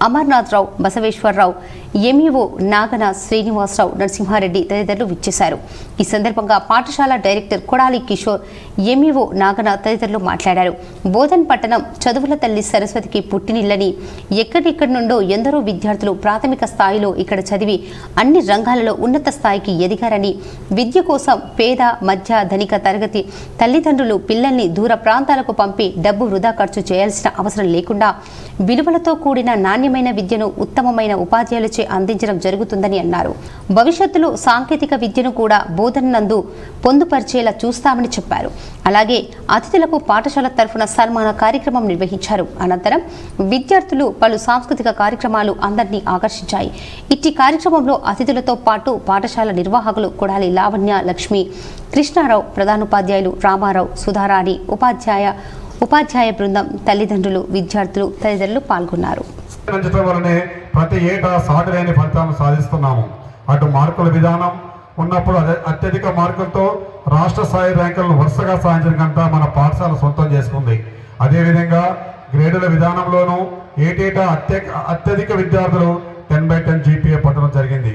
Speaker 1: అమర్నాథ్ రావు, బసవేశ్వరరావు, ఎంఈఓ నాగన శ్రీనివాసరావు, నరసింహారెడ్డి తదితరులు విచ్చేశారు. ఈ సందర్భంగా పాఠశాల డైరెక్టర్ కొడాలి కిషోర్, ఎంఈఓ నాగన తదితరులు మాట్లాడారు. బోధన్ పట్టణం చదువుల తల్లి సరస్వతికి పుట్టినిల్లని, ఎక్కడెక్కడి నుండో ఎందరో విద్యార్థులు ప్రాథమిక స్థాయిలో ఇక్కడ చదివి అన్ని రంగాలలో ఉన్నత స్థాయికి ఎదిగారని, విద్య కోసం పేద, మధ్య, ధనిక తరగతి తల్లిదండ్రులు పిల్లల్ని దూర ప్రాంతాలకు పంపి డబ్బు వృధా ఖర్చు చేయాల్సిన అవసరం లేకుండా విలువలతో కూడిన నాణ్యమైన విద్యను ఉత్తమమైన ఉపాధ్యాయులచే అందించడం జరుగుతుందని అన్నారు. భవిష్యత్తులో సాంకేతిక విద్యను కూడా బోధన నందు పొందుపరిచేలా చూస్తామని చెప్పారు. అలాగే అతిథులకు పాఠశాల తరఫున సన్మాన కార్యక్రమం నిర్వహించారు. అనంతరం విద్యార్థులు పలు సాంస్కృతిక కార్యక్రమాలు అందరినీ ఆకర్షించాయి. ఇట్టి కార్యక్రమంలో అతిథులతో పాటు పాఠశాల నిర్వాహకులు కొడాలి లావణ్య, లక్ష్మి, కృష్ణారావు, ప్రధానోపాధ్యాయులు రామారావు, సుధారాణి, ఉపాధ్యాయ బృందం, తల్లిదండ్రులు, విద్యార్థులు తదితరులు పాల్గొన్నారు.
Speaker 7: ప్రతి ఏటా సాటిలేని ఫలితాలను సాధిస్తున్నాము. అటు మార్కుల విధానం ఉన్నప్పుడు అత్యధిక మార్కులతో రాష్ట్ర స్థాయి ర్యాంకులను వరుసగా సాధించిన గంట మన పాఠశాల సొంతం చేసుకుంది. అదేవిధంగా గ్రేడుల విధానంలోనూ ఏటేటా అత్యధిక విద్యార్థులు 10/10 GPA పొందడం జరిగింది.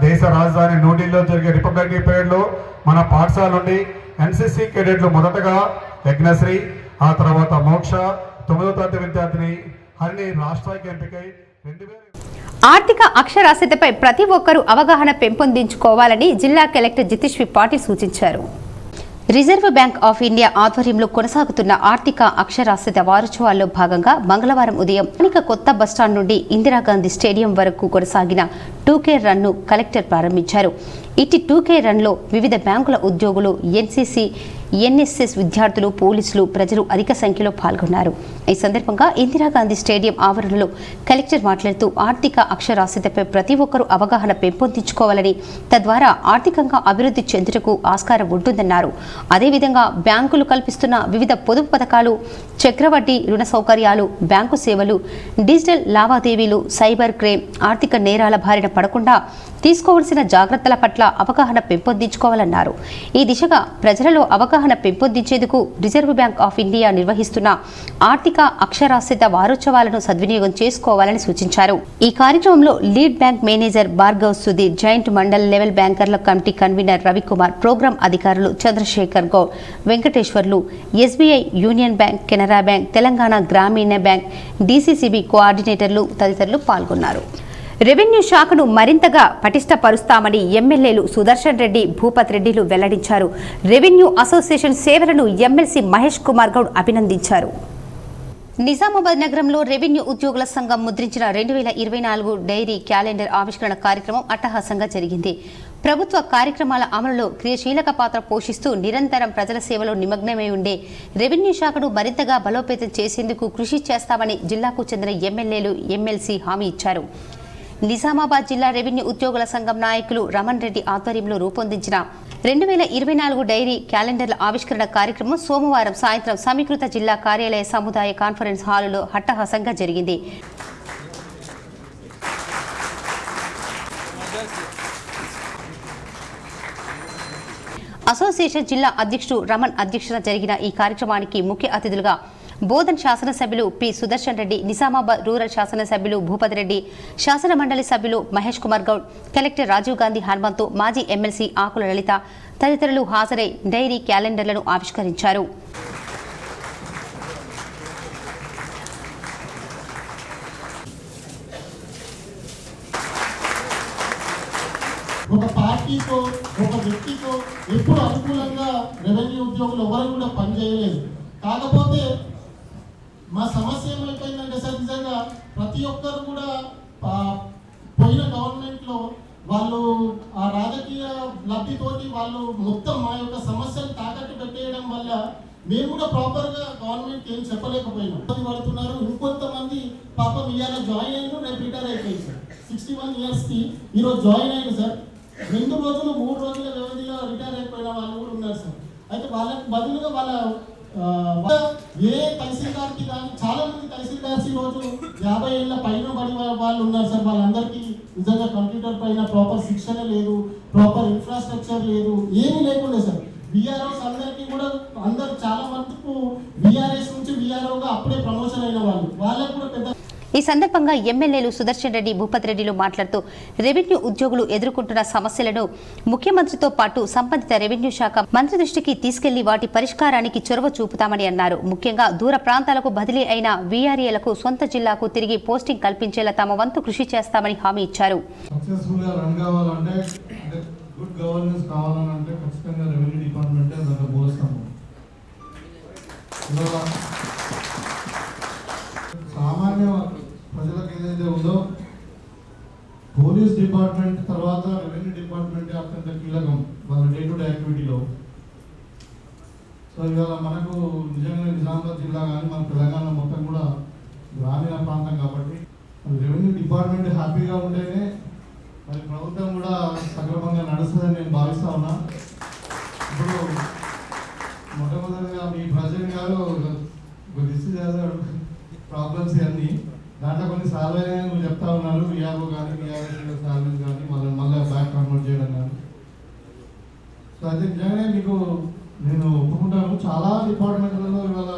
Speaker 7: దేశ రాజధాని న్యూఢిల్లీలో జరిగే రిపబ్లిక్ డే పరేడ్లో మన పాఠశాల నుండి NCC కేడెట్లు మొదటగా యజ్ఞశ్రీ, ఆ తర్వాత మోక్ష, 9వ తరగతి విద్యార్థిని హరిని రాష్ట్రానికి ఎంపికై 2000
Speaker 1: ఆర్థిక అక్షరాస్యతపై ప్రతి ఒక్కరూ అవగాహన పెంపొందించుకోవాలని జిల్లా కలెక్టర్ జితేశ్వరి పాటిల్ సూచించారు. రిజర్వ్ బ్యాంక్ ఆఫ్ ఇండియా ఆధ్వర్యంలో కొనసాగుతున్న ఆర్థిక అక్షరాస్యత వారోత్సవాల్లో భాగంగా మంగళవారం ఉదయం కొత్త బస్టాండ్ నుండి ఇందిరాగాంధీ స్టేడియం వరకు కొనసాగిన 2K రన్ను కలెక్టర్ ప్రారంభించారు. ఇటు 2K రన్లో వివిధ బ్యాంకుల ఉద్యోగులు, NCC, NSS విద్యార్థులు, పోలీసులు, ప్రజలు అధిక సంఖ్యలో పాల్గొన్నారు. ఈ సందర్భంగా ఇందిరాగాంధీ స్టేడియం ఆవరణలో కలెక్టర్ మాట్లాడుతూ ఆర్థిక అక్షరాస్యతపై ప్రతి ఒక్కరూ అవగాహన పెంపొందించుకోవాలని, తద్వారా ఆర్థికంగా అభివృద్ధి చెందుటకు ఆస్కారం ఉంటుందన్నారు. అదేవిధంగా బ్యాంకులు కల్పిస్తున్న వివిధ పొదుపు పథకాలు, చక్రవడ్డీ రుణ సౌకర్యాలు, బ్యాంకు సేవలు, డిజిటల్ లావాదేవీలు, సైబర్ క్రైమ్, ఆర్థిక నేరాల బారిన పడకుండా తీసుకోవాల్సిన జాగ్రత్తల పట్ల అవగాహన పెంపొందించుకోవాలన్నారు. ఈ దిశగా ప్రజలలో అవగాహన పెంపొందించేందుకు రిజర్వ్ బ్యాంక్ ఆఫ్ ఇండియా నిర్వహిస్తున్న ఆర్థిక అక్షరాస్యత వారోత్సవాలను సద్వినియోగం చేసుకోవాలని సూచించారు. ఈ కార్యక్రమంలో lead bank manager Bhargav Sudhir, joint mandal level బ్యాంకర్ల కమిటీ కన్వీనర్ రవికుమార్, ప్రోగ్రాం అధికారులు Chandrashekar Goud, Venkateswarlu, SBI, union bank, Canara bank, Telangana గ్రామీణ బ్యాంక్, DCCB కోఆర్డినేటర్లు తదితరులు పాల్గొన్నారు. రెవెన్యూ శాఖను మరింతగా పటిష్టపరుస్తామని ఎమ్మెల్యేలు సుదర్శన్ రెడ్డి, భూపత్ రెడ్డిలు వెల్లడించారు. రెవెన్యూ అసోసియేషన్ సేవలను ఎమ్మెల్సీ మహేష్ కుమార్ గౌడ్ అభినందించారు. నిజామాబాద్ నగరంలో రెవెన్యూ ఉద్యోగుల సంఘం ముద్రించిన 2024 డైరీ క్యాలెండర్ ఆవిష్కరణ కార్యక్రమం అట్టహాసంగా జరిగింది. ప్రభుత్వ కార్యక్రమాల అమలులో క్రియాశీలక పాత్ర పోషిస్తూ నిరంతరం ప్రజల సేవలో నిమగ్నమై ఉండే రెవెన్యూ శాఖను మరింతగా బలోపేతం చేసేందుకు కృషి చేస్తామని జిల్లాకు చెందిన ఎమ్మెల్యేలు, ఎమ్మెల్సీ హామీ ఇచ్చారు. నిజామాబాద్ జిల్లా రెవెన్యూ ఉద్యోగుల సంఘం నాయకులు రమణ్ రెడ్డి ఆధ్వర్యంలో రూపొందించిన 2024 డైరీ క్యాలెండర్ల ఆవిష్కరణ కార్యక్రమం సోమవారం సాయంత్రం సమీకృత జిల్లా కార్యాలయ సముదాయ కాన్ఫరెన్స్ హాలులో అట్టహాసంగా జరిగింది. అసోసియేషన్ జిల్లా అధ్యక్షుడు రమణ్ అధ్యక్షతన జరిగిన ఈ కార్యక్రమానికి ముఖ్య అతిథులుగా బోధన్ శాసనసభ్యులు పి. సుదర్శన్ రెడ్డి, నిజామాబాద్ రూరల్ శాసనసభ్యులు భూపత్ రెడ్డి, శాసన మండలి సభ్యులు మహేష్ కుమార్ గౌడ్, కలెక్టర్ రాజీవ్ గాంధీ హనుమంతు, మాజీ ఎమ్మెల్సీ ఆకుల లలిత తదితరులు హాజరై డైరీ క్యాలెండర్లను ఆవిష్కరించారు.
Speaker 8: ఒక పార్టీకో ఒక వ్యక్తికో ఎప్పుడు అనుకూలంగా రెవెన్యూ ఉద్యోగులు ఎవరు కూడా పనిచేయలేదు. కాకపోతే మా సమస్య ఏమైపోయిందంటే సార్, నిజంగా ప్రతి ఒక్కరు కూడా పోయిన గవర్నమెంట్లో వాళ్ళు ఆ రాజకీయ లబ్ధితోటి వాళ్ళు మొత్తం మా యొక్క సమస్యలు తాకట్టు పెట్టేయడం వల్ల మేము కూడా ప్రాపర్గా గవర్నమెంట్కి ఏం చెప్పలేకపోయినాం. పడుతున్నారు. ఇంకొంతమంది పాపం ఇవాళ జాయిన్ అయిన రేపు రిటైర్ అయిపోయింది సార్. 61 ఇయర్స్కి ఈరోజు జాయిన్ అయింది సార్. 2 రోజులు 3 రోజుల వ్యవధిలో రిటైర్ అయిపోయిన వాళ్ళు కూడా ఉన్నారు సార్. అయితే వాళ్ళకి బదులుగా వాళ్ళ ఏ తహసీల్దార్కి కానీ చాలా మంది తహసీల్దార్స్ ఈ రోజు 50 ఏళ్ళ పైన పడి వాళ్ళు ఉన్నారు సార్. వాళ్ళందరికీ నిజంగా కంప్యూటర్ పైన ప్రాపర్ శిక్షణ లేదు, ప్రాపర్ ఇన్ఫ్రాస్ట్రక్చర్ లేదు, ఏమీ లేకుండా సార్. విఆర్ఓస్ అందరికీ కూడా అందరు చాలా మందికి VRS నుంచి VROగా అప్పుడే ప్రమోషన్ అయిన వాళ్ళకు కూడా పెద్ద
Speaker 1: ఈ సందర్భంగా ఎమ్మెల్యేలు సుదర్శన్ రెడ్డి, భూపత్ రెడ్డిలు మాట్లాడుతూ రెవెన్యూ ఉద్యోగులు ఎదుర్కొంటున్న సమస్యలను ముఖ్యమంత్రితో పాటు సంబంధిత రెవెన్యూ శాఖ మంత్రి దృష్టికి తీసుకెళ్లి వాటి పరిష్కారానికి చొరవ చూపుతామని అన్నారు. ముఖ్యంగా దూర ప్రాంతాలకు బదిలీ అయిన వీఆర్ఏలకు సొంత జిల్లాకు తిరిగి పోస్టింగ్ కల్పించేలా తమ వంతు కృషి చేస్తామని హామీ ఇచ్చారు.
Speaker 8: సామాన్య ప్రజలకు ఏదైతే ఉందో పోలీస్ డిపార్ట్మెంట్ తర్వాత రెవెన్యూ డిపార్ట్మెంట్ అత్యంత కీలకం వాళ్ళ డే టు డే యాక్టివిటీలో. సో ఇవాళ మనకు నిజంగా నిజామాబాద్ జిల్లా కానీ మన తెలంగాణ మొత్తం కూడా గ్రామీణ ప్రాంతం కాబట్టి రెవెన్యూ డిపార్ట్మెంట్ హ్యాపీగా ఉంటేనే మరి ప్రభుత్వం కూడా సక్రమంగా నడుస్తుందని నేను భావిస్తా ఉన్నా. ఇప్పుడు మొట్టమొదటిగా మీ ప్రెసిడెంట్ గారు లిస్ట్ చేశారు ప్రాబ్లమ్స్ అన్నీ, దాంట్లో కొన్ని సాల్వ్ అయ్యాయని నువ్వు చెప్తా ఉన్నారు. విఆర్ఓ కానీ విఆర్ఎస్ సాల్వ్ కానీ మళ్ళీ బ్యాక్ కన్వర్ట్ చేయడం కానీ. సో అయితే నిజంగానే మీకు నేను ఒప్పుకుంటాను, చాలా డిపార్ట్మెంట్లలో ఇవాళ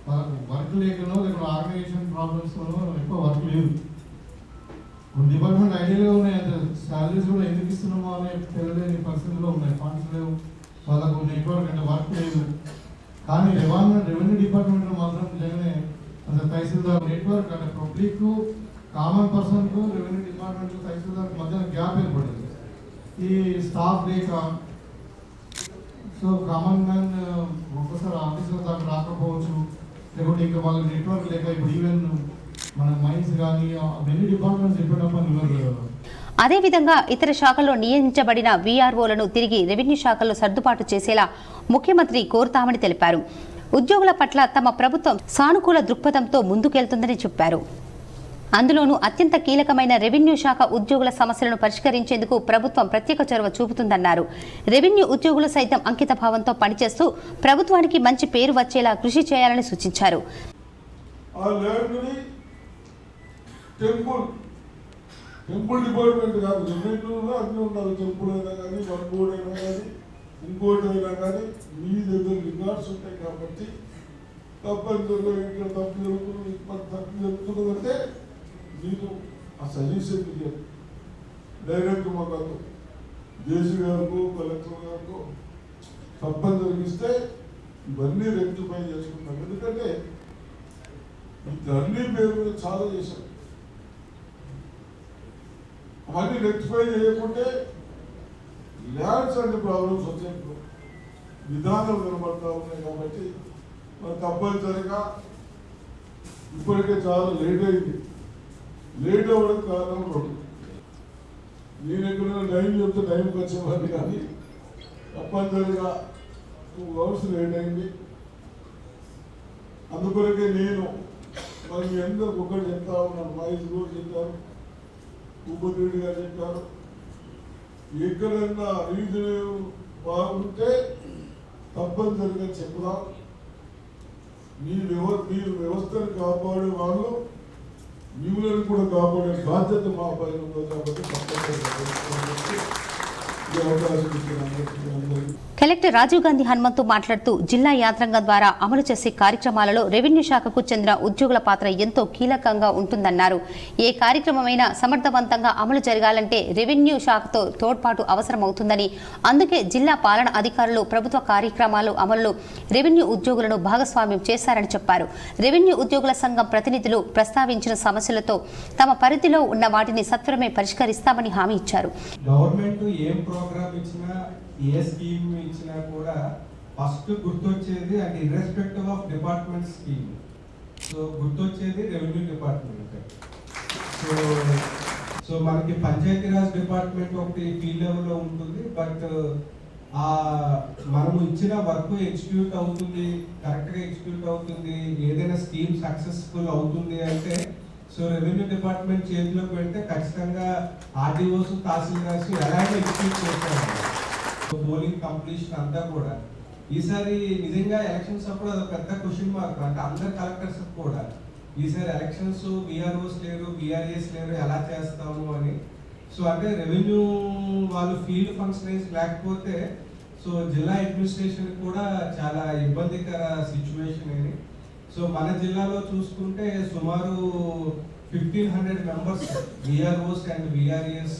Speaker 8: వాళ్ళకు వర్క్ లేకనో లేకపోతే ఆర్గనైజేషన్ ప్రాబ్లమ్స్లోనో ఎక్కువ వర్క్ లేదు. కొన్ని డిపార్ట్మెంట్ ఐడియాగా ఉన్నాయి, అంటే శాలరీస్ కూడా ఎందుకు ఇస్తున్నామో అనే తెలియలేని పరిస్థితుల్లో ఉన్నాయి. ఫండ్స్ లేవు, వాళ్ళకు నెట్వర్క్ అంటే వర్క్ లేదు. కానీ రెవెన్యూ డిపార్ట్మెంట్లో మాత్రం నిజంగానే అంటే తహసీల్దార్ నెట్వర్క్ అంటే పబ్లిక్ కామన్ పర్సన్కు రెవెన్యూ డిపార్ట్మెంట్ తహసీల్దార్ మధ్య గ్యాప్ ఏర్పడింది ఈ స్టాఫ్ లేక. సో కామన్ మ్యాన్ ఒక్కసారి ఆఫీసులో దాకా రాకపోవచ్చు, లేకపోతే ఇంకా వాళ్ళ నెట్వర్క్ లేక ఇప్పుడు ఈవెన్ మన మైన్స్ కానీ అవన్నీ డిపార్ట్మెంట్స్ చెప్పేటప్పుడు
Speaker 1: అదేవిధంగా ఇతర శాఖల్లో నియమించబడిన వీఆర్ఓలను తిరిగి రెవెన్యూ శాఖల్లో సర్దుబాటు చేసేలా ముఖ్యమంత్రి కోరుతామని తెలిపారు. ఉద్యోగుల పట్ల తమ ప్రభుత్వం సానుకూల దృక్పథంతో ముందుకెళ్తుందని చెప్పారు. అందులోనూ అత్యంత కీలకమైన రెవెన్యూ శాఖ ఉద్యోగుల సమస్యలను పరిష్కరించేందుకు ప్రభుత్వం ప్రత్యేక చొరవ చూపుతుందన్నారు. రెవెన్యూ ఉద్యోగులు సైతం అంకిత భావంతో పనిచేస్తూ ప్రభుత్వానికి మంచి పేరు వచ్చేలా కృషి చేయాలని సూచించారు.
Speaker 4: టెంపుల్ డిపార్ట్మెంట్ కాదు, రెవెన్యూలో అన్నీ ఉండాలి. టెంపుల్ అయినా కానీ, వన్ బోర్డ్ అయినా కానీ, ఇంకోటి అయినా కానీ మీ దగ్గర రికార్డ్స్ ఉంటాయి కాబట్టి తప్పనిసరిగా ఇక్కడ తప్పు జరుగుతుంది, తప్పు జరుగుతున్నదంటే మీరు ఆ సజెషన్ ఇయ్యారు డైరెక్ట్ మాకు జేసీ గారికి, కలెక్టర్ గారికి తప్పనిసరిగా ఇస్తే ఇవన్నీ రెక్టిఫై చేసుకుంటాం. ఎందుకంటే ఈ ధర్నీ పేరు మీద చాలా చేశాం. అవన్నీ రెక్టిఫై చేయకుంటే ల్యాండ్స్ అంటే ప్రాబ్లమ్స్ వచ్చాయి, విధానాలు కనబడతా ఉన్నాయి. కాబట్టి మరి తప్పనిసరిగా ఇప్పటికే చాలా లేట్ అయింది. లేట్ అవ్వడం కారణం రెండు. నేను ఎక్కడైనా టైం చెప్తే టైంకి వచ్చేవాడిని, కానీ తప్పనిసరిగా 2 hours లేట్ అయింది. అందుకొరకే నేను మరి మీ అందరికి ఒకటి చెప్తా ఉన్నాను. మైస్ కూడా చెప్పారు, భూపత్ రెడ్డి గారు చెప్పారు, ఎక్కడన్నా రీజన్ బాగుంటే తప్పనిసరిగా చెప్పుదాం. మీరు వ్యవస్థను కాపాడే వాళ్ళు మిమ్మల్ని కూడా కాపాడే బాధ్యత మా పైన ఉంది. కాబట్టి తప్పనిసరిగా ఈ అవకాశం ఇచ్చిన
Speaker 1: కలెక్టర్ రాజీవ్ గాంధీ హనుమంతు మాట్లాడుతూ జిల్లా యాంత్రాంగం ద్వారా అమలు చేసే కార్యక్రమాలలో రెవెన్యూ శాఖకు చెందిన ఉద్యోగుల పాత్ర ఎంతో కీలకంగా ఉంటుందన్నారు. ఏ కార్యక్రమమైనా సమర్థవంతంగా అమలు జరగాలంటే రెవెన్యూ శాఖతో తోడ్పాటు అవసరమవుతుందని, అందుకే జిల్లా పాలన అధికారులు ప్రభుత్వ కార్యక్రమాలు అమలులో రెవెన్యూ ఉద్యోగులను భాగస్వామ్యం చేశారని చెప్పారు. రెవెన్యూ ఉద్యోగుల సంఘం ప్రతినిధులు ప్రస్తావించిన సమస్యలతో తమ పరిధిలో ఉన్న వాటిని సత్వరమే పరిష్కరిస్తామని హామీ ఇచ్చారు.
Speaker 9: గవర్నమెంట్ ఏం ప్రోగ్రామ్ ఇచ్చినా, ఏ స్కీమ్ ఇచ్చినా కూడా ఫస్ట్ గుర్తొచ్చేది అంటే irrespective of department scheme, so గుర్తొచ్చేది రెవెన్యూ డిపార్ట్మెంట్. సో మనకి పంచాయతీరాజ్ డిపార్ట్మెంట్ ఒకటి ఫీల్డ్ లెవెల్లో ఉంటుంది, బట్ మనము ఇచ్చిన వర్క్ ఎగ్జిక్యూట్ అవుతుంది, కరెక్ట్గా ఎగ్జిక్యూట్ అవుతుంది, ఏదైనా స్కీమ్ సక్సెస్ఫుల్ అవుతుంది అంటే సో రెవెన్యూ డిపార్ట్మెంట్ చేతిలోకి వెళ్తే ఖచ్చితంగా ఆర్డీఓస్, తహసీల్దార్స్ ఎలాగో ఎగ్జిక్యూట్ చేస్తారు. పోలింగ్ కంప్లీషన్ అంతా కూడా ఈసారి నిజంగా ఎలక్షన్స్ అప్పుడు అది పెద్ద క్వశ్చన్ మార్క్. అంటే అందరు కలెక్టర్స్ కూడా ఈసారి ఎలక్షన్స్ బీఆర్ఓస్ లేరు, బీఆర్ఏస్ లేరు, ఎలా చేస్తాము అని. సో అంటే రెవెన్యూ వాళ్ళు ఫీల్డ్ ఫంక్షనరీస్ లేకపోతే సో జిల్లా అడ్మినిస్ట్రేషన్ కూడా చాలా ఇబ్బందికర సిచ్యువేషన్ ఇది. సో మన జిల్లాలో చూసుకుంటే సుమారు 1500 మెంబర్స్ విఆర్ఓస్ అండ్ విఆర్ఏస్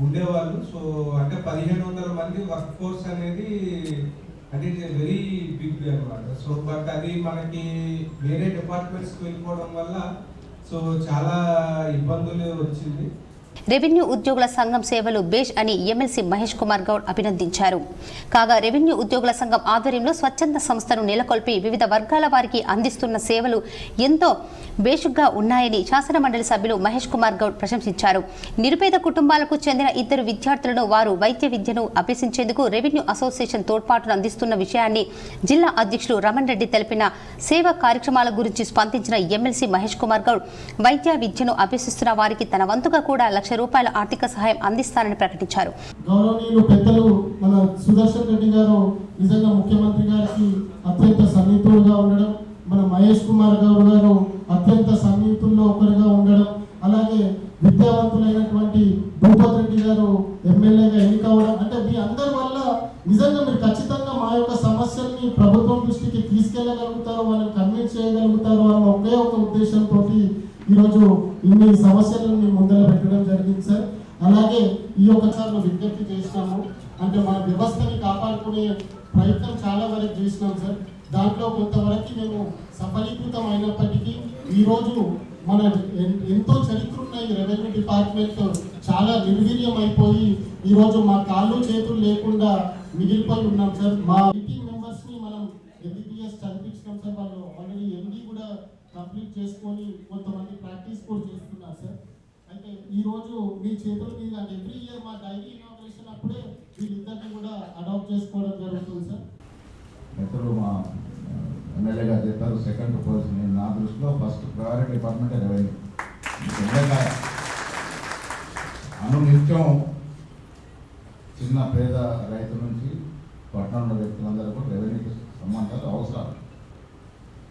Speaker 9: ఉండేవాళ్ళు. సో అంటే 1500 మంది వర్క్ ఫోర్స్ అనేది అంటే ఇట్స్ వెరీ బిగ్ అనమాట. సో బట్ అది మనకి వేరే డిపార్ట్మెంట్స్కి వెళ్ళిపోవడం వల్ల సో చాలా ఇబ్బందులు వచ్చింది.
Speaker 1: రెవెన్యూ ఉద్యోగుల సంఘం సేవలు బేష్ అని ఎమ్మెల్సీ మహేష్ కుమార్ గౌడ్ అభినందించారు. కాగా రెవెన్యూ ఉద్యోగుల సంఘం ఆధ్వర్యంలో స్వచ్ఛంద సంస్థను నెలకొల్పి వివిధ వర్గాల వారికి అందిస్తున్న సేవలు ఎంతో బేషుగ్గా ఉన్నాయని శాసన మండలి సభ్యులు మహేష్ కుమార్ గౌడ్ ప్రశంసించారు. నిరుపేద కుటుంబాలకు చెందిన 2 విద్యార్థులను వారు వైద్య విద్యను అభ్యసించేందుకు రెవెన్యూ అసోసియేషన్ తోడ్పాటును అందిస్తున్న విషయాన్ని జిల్లా అధ్యక్షులు రమణ్ రెడ్డి తెలిపిన సేవా కార్యక్రమాల గురించి స్పందించిన ఎమ్మెల్సీ మహేష్ కుమార్ గౌడ్ వైద్య విద్యను అభ్యసిస్తున్న వారికి తన వంతుగా కూడా ₹1,00,000 ఆర్థిక సహాయం అందిస్తారని ప్రకటించారు.
Speaker 8: గౌరవనీయులు పెద్దలు మన సుదర్శన్ రెడ్డి గారు నిజంగా ముఖ్యమంత్రి గారికి అత్యంత సన్నిహితులుగా ఉండడం, మన మహేష్ కుమార్ గౌడ్ గారు అత్యంత సన్నిహితుల్లో ఒకరిగా ఉండడం, అలాగే విద్యావంతులైనటువంటి భూపత్ రెడ్డి గారు ఎమ్మెల్యేగా ఎన్నికవడం, అంటే మీ అందరి వల్ల నిజంగా మీరు ఖచ్చితంగా మా యొక్క సమస్యల్ని ప్రభుత్వం దృష్టికి తీసుకెళ్లగలుగుతారు, వాళ్ళని కన్విన్స్ చేయగలుగుతారు అన్న ఒకే ఒక ఉద్దేశంతో ఈరోజు ఇన్ని సమస్యలను మేము ముందర పెట్టడం జరిగింది సార్. అలాగే ఈ యొక్క సార్లు విజ్ఞప్తి చేసినాము, అంటే మన వ్యవస్థని కాపాడుకునే ప్రయత్నం చాలా వరకు చేసినాం సార్. దాంట్లో కొంతవరకు మేము సఫలీకృతం అయినప్పటికీ ఈరోజు మన ఎంతో చరిత్ర ఉన్న ఈ రెవెన్యూ డిపార్ట్మెంట్ చాలా నిర్వీర్యం అయిపోయి ఈరోజు మా కాళ్ళు చేతులు లేకుండా మిగిలిపోయి ఉన్నాం సార్. మా 18 మెంబర్స్ని మనం ఎంబీబీఎస్ చదివించినాం సార్. వాళ్ళు ఆల్రెడీ ఎండీ కూడా కంప్లీట్ చేసుకొని కొంతమంది ప్రాక్టీస్ కూడా చేస్తున్నారు సార్. అయితే ఈరోజు మీ చేతుల మీద ఎవ్రీ ఇయర్ మా డైరీ ఇనాగ్రేషన్ అప్పుడే వీళ్ళిద్దరిని కూడా అడాప్ట్ చేసుకోవడం జరుగుతుంది సార్.
Speaker 6: మిత్రులు మా ఎమ్మెల్యే గారు చెప్పారు, సెకండ్ పొజిషన్. నేను నా దృష్టిలో ఫస్ట్ ప్రయారిటీ డిపార్ట్మెంట్ రెవెన్యూ. అనునిత్యం చిన్న పేద రైతు నుంచి పట్టణంలో వ్యక్తులందరూ కూడా రెవెన్యూకి సంబంధాలు అవసరాలు.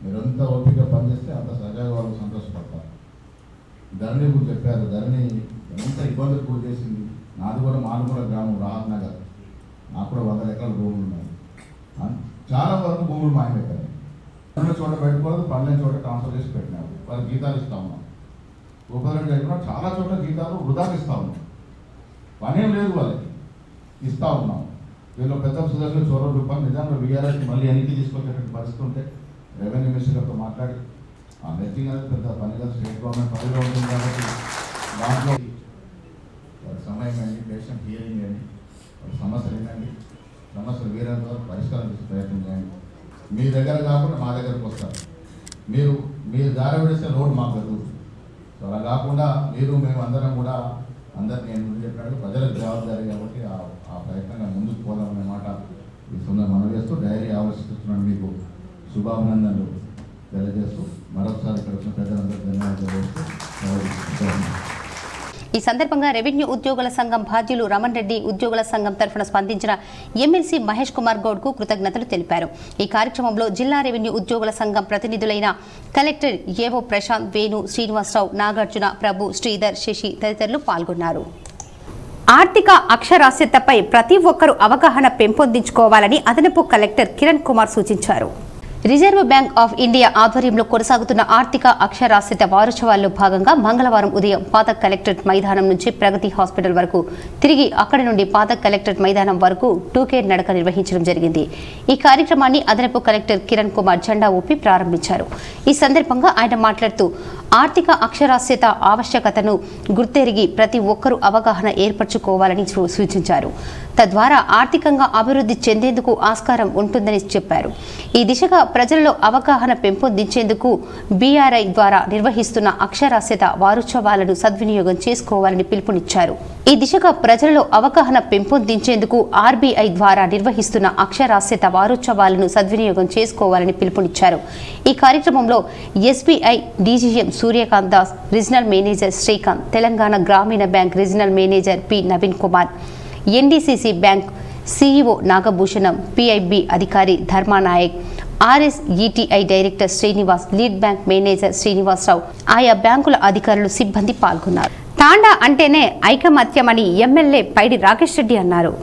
Speaker 6: మీరంతా ఓపిక పనిచేస్తే అంత సజాగా వాళ్ళు సంతోషపడతారు. ధరణి గురించి చెప్పారు, ధరణి ఎంత ఇబ్బందులు గురి చేసింది. నాది కూడా మానుమూల గ్రామం రాహత్ నగర్, నాకు కూడా 100 ఎకరాల భూములు ఉన్నాయి. చాలా వరకు భూములు మాయమైపోయాయి. పనుల చోట పెట్టుకోవద్దు, పనులైన చోట ట్రాన్స్ఫర్ చేసి పెట్టినారు. వాళ్ళకి గీతాలు ఇస్తా ఉన్నాం. ఉపకరణ చెప్పినా చాలా చోట్ల గీతాలు వృధాకి ఇస్తా ఉన్నాం. పనేం లేదు, వాళ్ళకి ఇస్తా ఉన్నాం. వీళ్ళు పెద్ద సుదర్శన ₹100 నిజంగా వీఆర్ఎస్కి మళ్ళీ వెనక్కి తీసుకొచ్చేటువంటి పరిస్థితి ఉంటే రెవెన్యూ మినిస్టర్తో మాట్లాడి ఆ నెట్టింగ్ అనేది పెద్ద పనిగా స్టేట్ గవర్నమెంట్ పనిలో ఉంటుంది కాబట్టి దాంట్లో వాళ్ళ సమయం కానీ పేషెంట్ హియరింగ్ కానీ వాళ్ళ సమస్యలు ఏంటండి, సమస్యలు వీరంతో పరిష్కారం చేసే ప్రయత్నం చేయండి. మీ దగ్గర కాకుండా మా దగ్గరకు వస్తారు. మీరు దారి విడిస్తే లోడ్ మాకు జరుగుతుంది. సో అలా కాకుండా మేము అందరం కూడా అందరినీ నేను ముందు చెప్పినట్టు ప్రజలకు జవాబుదారీ కాబట్టి ఆ ప్రయత్నంగా ముందుకు పోదామనే మాట ఈ సందర్భంగా మనవి చేస్తూ డైరీ ఆవిష్కరిస్తున్నాను. మీకు శుభాభినందనలు తెలియజేస్తూ మరొకసారి ఇక్కడ వచ్చిన పెద్దలందరూ ధన్యవాదాలు తెలియజేస్తూ
Speaker 1: ఈ సందర్భంగా రెవెన్యూ ఉద్యోగుల సంఘం బాధ్యులు రమణ్ రెడ్డి ఉద్యోగుల సంఘం తరఫున స్పందించిన ఎమ్మెల్సీ మహేష్ కుమార్ గౌడ్ కు కృతజ్ఞతలు తెలిపారు. ఈ కార్యక్రమంలో జిల్లా రెవెన్యూ ఉద్యోగుల సంఘం ప్రతినిధులైన కలెక్టర్ ఏవో ప్రశాంత్, వేణు, శ్రీనివాసరావు, నాగార్జున, ప్రభు, శ్రీధర్, శశి తదితరులు పాల్గొన్నారు. ఆర్థిక అక్షరాస్యతపై ప్రతి ఒక్కరూ అవగాహన పెంపొందించుకోవాలని అదనపు కలెక్టర్ కిరణ్ కుమార్ సూచించారు. రిజర్వ్ బ్యాంక్ ఆఫ్ ఇండియా ఆధ్వర్యంలో కొనసాగుతున్న ఆర్థిక అక్షరాస్యత వారోత్సవాల్లో భాగంగా మంగళవారం ఉదయం పాత కలెక్టరేట్ మైదానం నుంచి ప్రగతి హాస్పిటల్ వరకు తిరిగి అక్కడి నుండి పాత కలెక్టరేట్ మైదానం వరకు 2K నడక నిర్వహించడం జరిగింది. ఈ కార్యక్రమాన్ని అదనపు కలెక్టర్ కిరణ్ కుమార్ జెండా ఊపి ప్రారంభించారు. ఈ సందర్భంగా ఆయన మాట్లాడుతూ ఆర్థిక అక్షరాస్యత ఆవశ్యకతను గుర్తెరిగి ప్రతి ఒక్కరూ అవగాహన ఏర్పరచుకోవాలని సూచించారు. తద్వారా ఆర్థికంగా అభివృద్ధి చెందేందుకు ఆస్కారం ఉంటుందని చెప్పారు. ఈ దిశగా ప్రజల్లో అవగాహన పెంపొందించేందుకు బీఆర్ఐ ద్వారా నిర్వహిస్తున్న అక్షరాస్యత వారోత్సవాలను సద్వినియోగం చేసుకోవాలని పిలుపునిచ్చారు. ఈ దిశగా ప్రజల్లో అవగాహన పెంపొందించేందుకు ఆర్బీఐ ద్వారా నిర్వహిస్తున్న అక్షరాస్యత వారోత్సవాలను సద్వినియోగం చేసుకోవాలని పిలుపునిచ్చారు. ఈ కార్యక్రమంలో SBI DGM Suryakant Das, regional manager Srikanth, Telangana గ్రామీణ bank regional manager P Naveen Kumar, NDCC bank CEO Nagabhushanam, PIB అధికారి Dharmanayak, RSETI director Srinivas, lead bank manager Srinivasarao, ఆయా బ్యాంకుల అధికారులు, సిబ్బంది పాల్గొన్నారు. తాండా అంటేనే ఐకమత్యమని ఎమ్మెల్యే పైడి రాకేష్ రెడ్డి అన్నారు.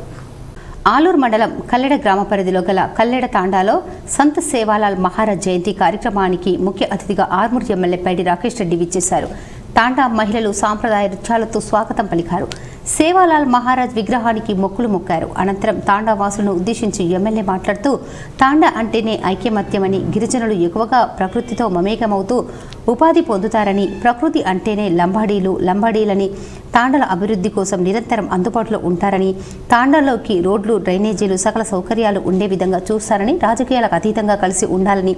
Speaker 1: ఆలూరు మండలం కల్లెడ గ్రామ పరిధిలో గల కల్లెడ తాండాలో సంత్ సేవాలాల్ మహారాజ్ జయంతి కార్యక్రమానికి ముఖ్య అతిథిగా ఆర్మూర్ ఎమ్మెల్యే పైడి రాకేష్ రెడ్డి విచ్చేశారు. తాండా మహిళలు సాంప్రదాయ నృత్యాలతో స్వాగతం పలికారు. సేవాలాల్ మహారాజ్ విగ్రహానికి మొక్కులు మొక్కారు. అనంతరం తాండా వాసులను ఉద్దేశించి ఎమ్మెల్యే మాట్లాడుతూ తాండా అంటేనే ఐక్యమత్యమని, గిరిజనులు ఎక్కువగా ప్రకృతితో మమేకమవుతూ ఉపాధి పొందుతారని, ప్రకృతి అంటేనే లంబాడీలని, తాండాల అభివృద్ధి కోసం నిరంతరం అందుబాటులో ఉంటారని, తాండాల్లోకి రోడ్లు, డ్రైనేజీలు, సకల సౌకర్యాలు ఉండే విధంగా చూస్తారని, రాజకీయాలకు అతీతంగా కలిసి ఉండాలని,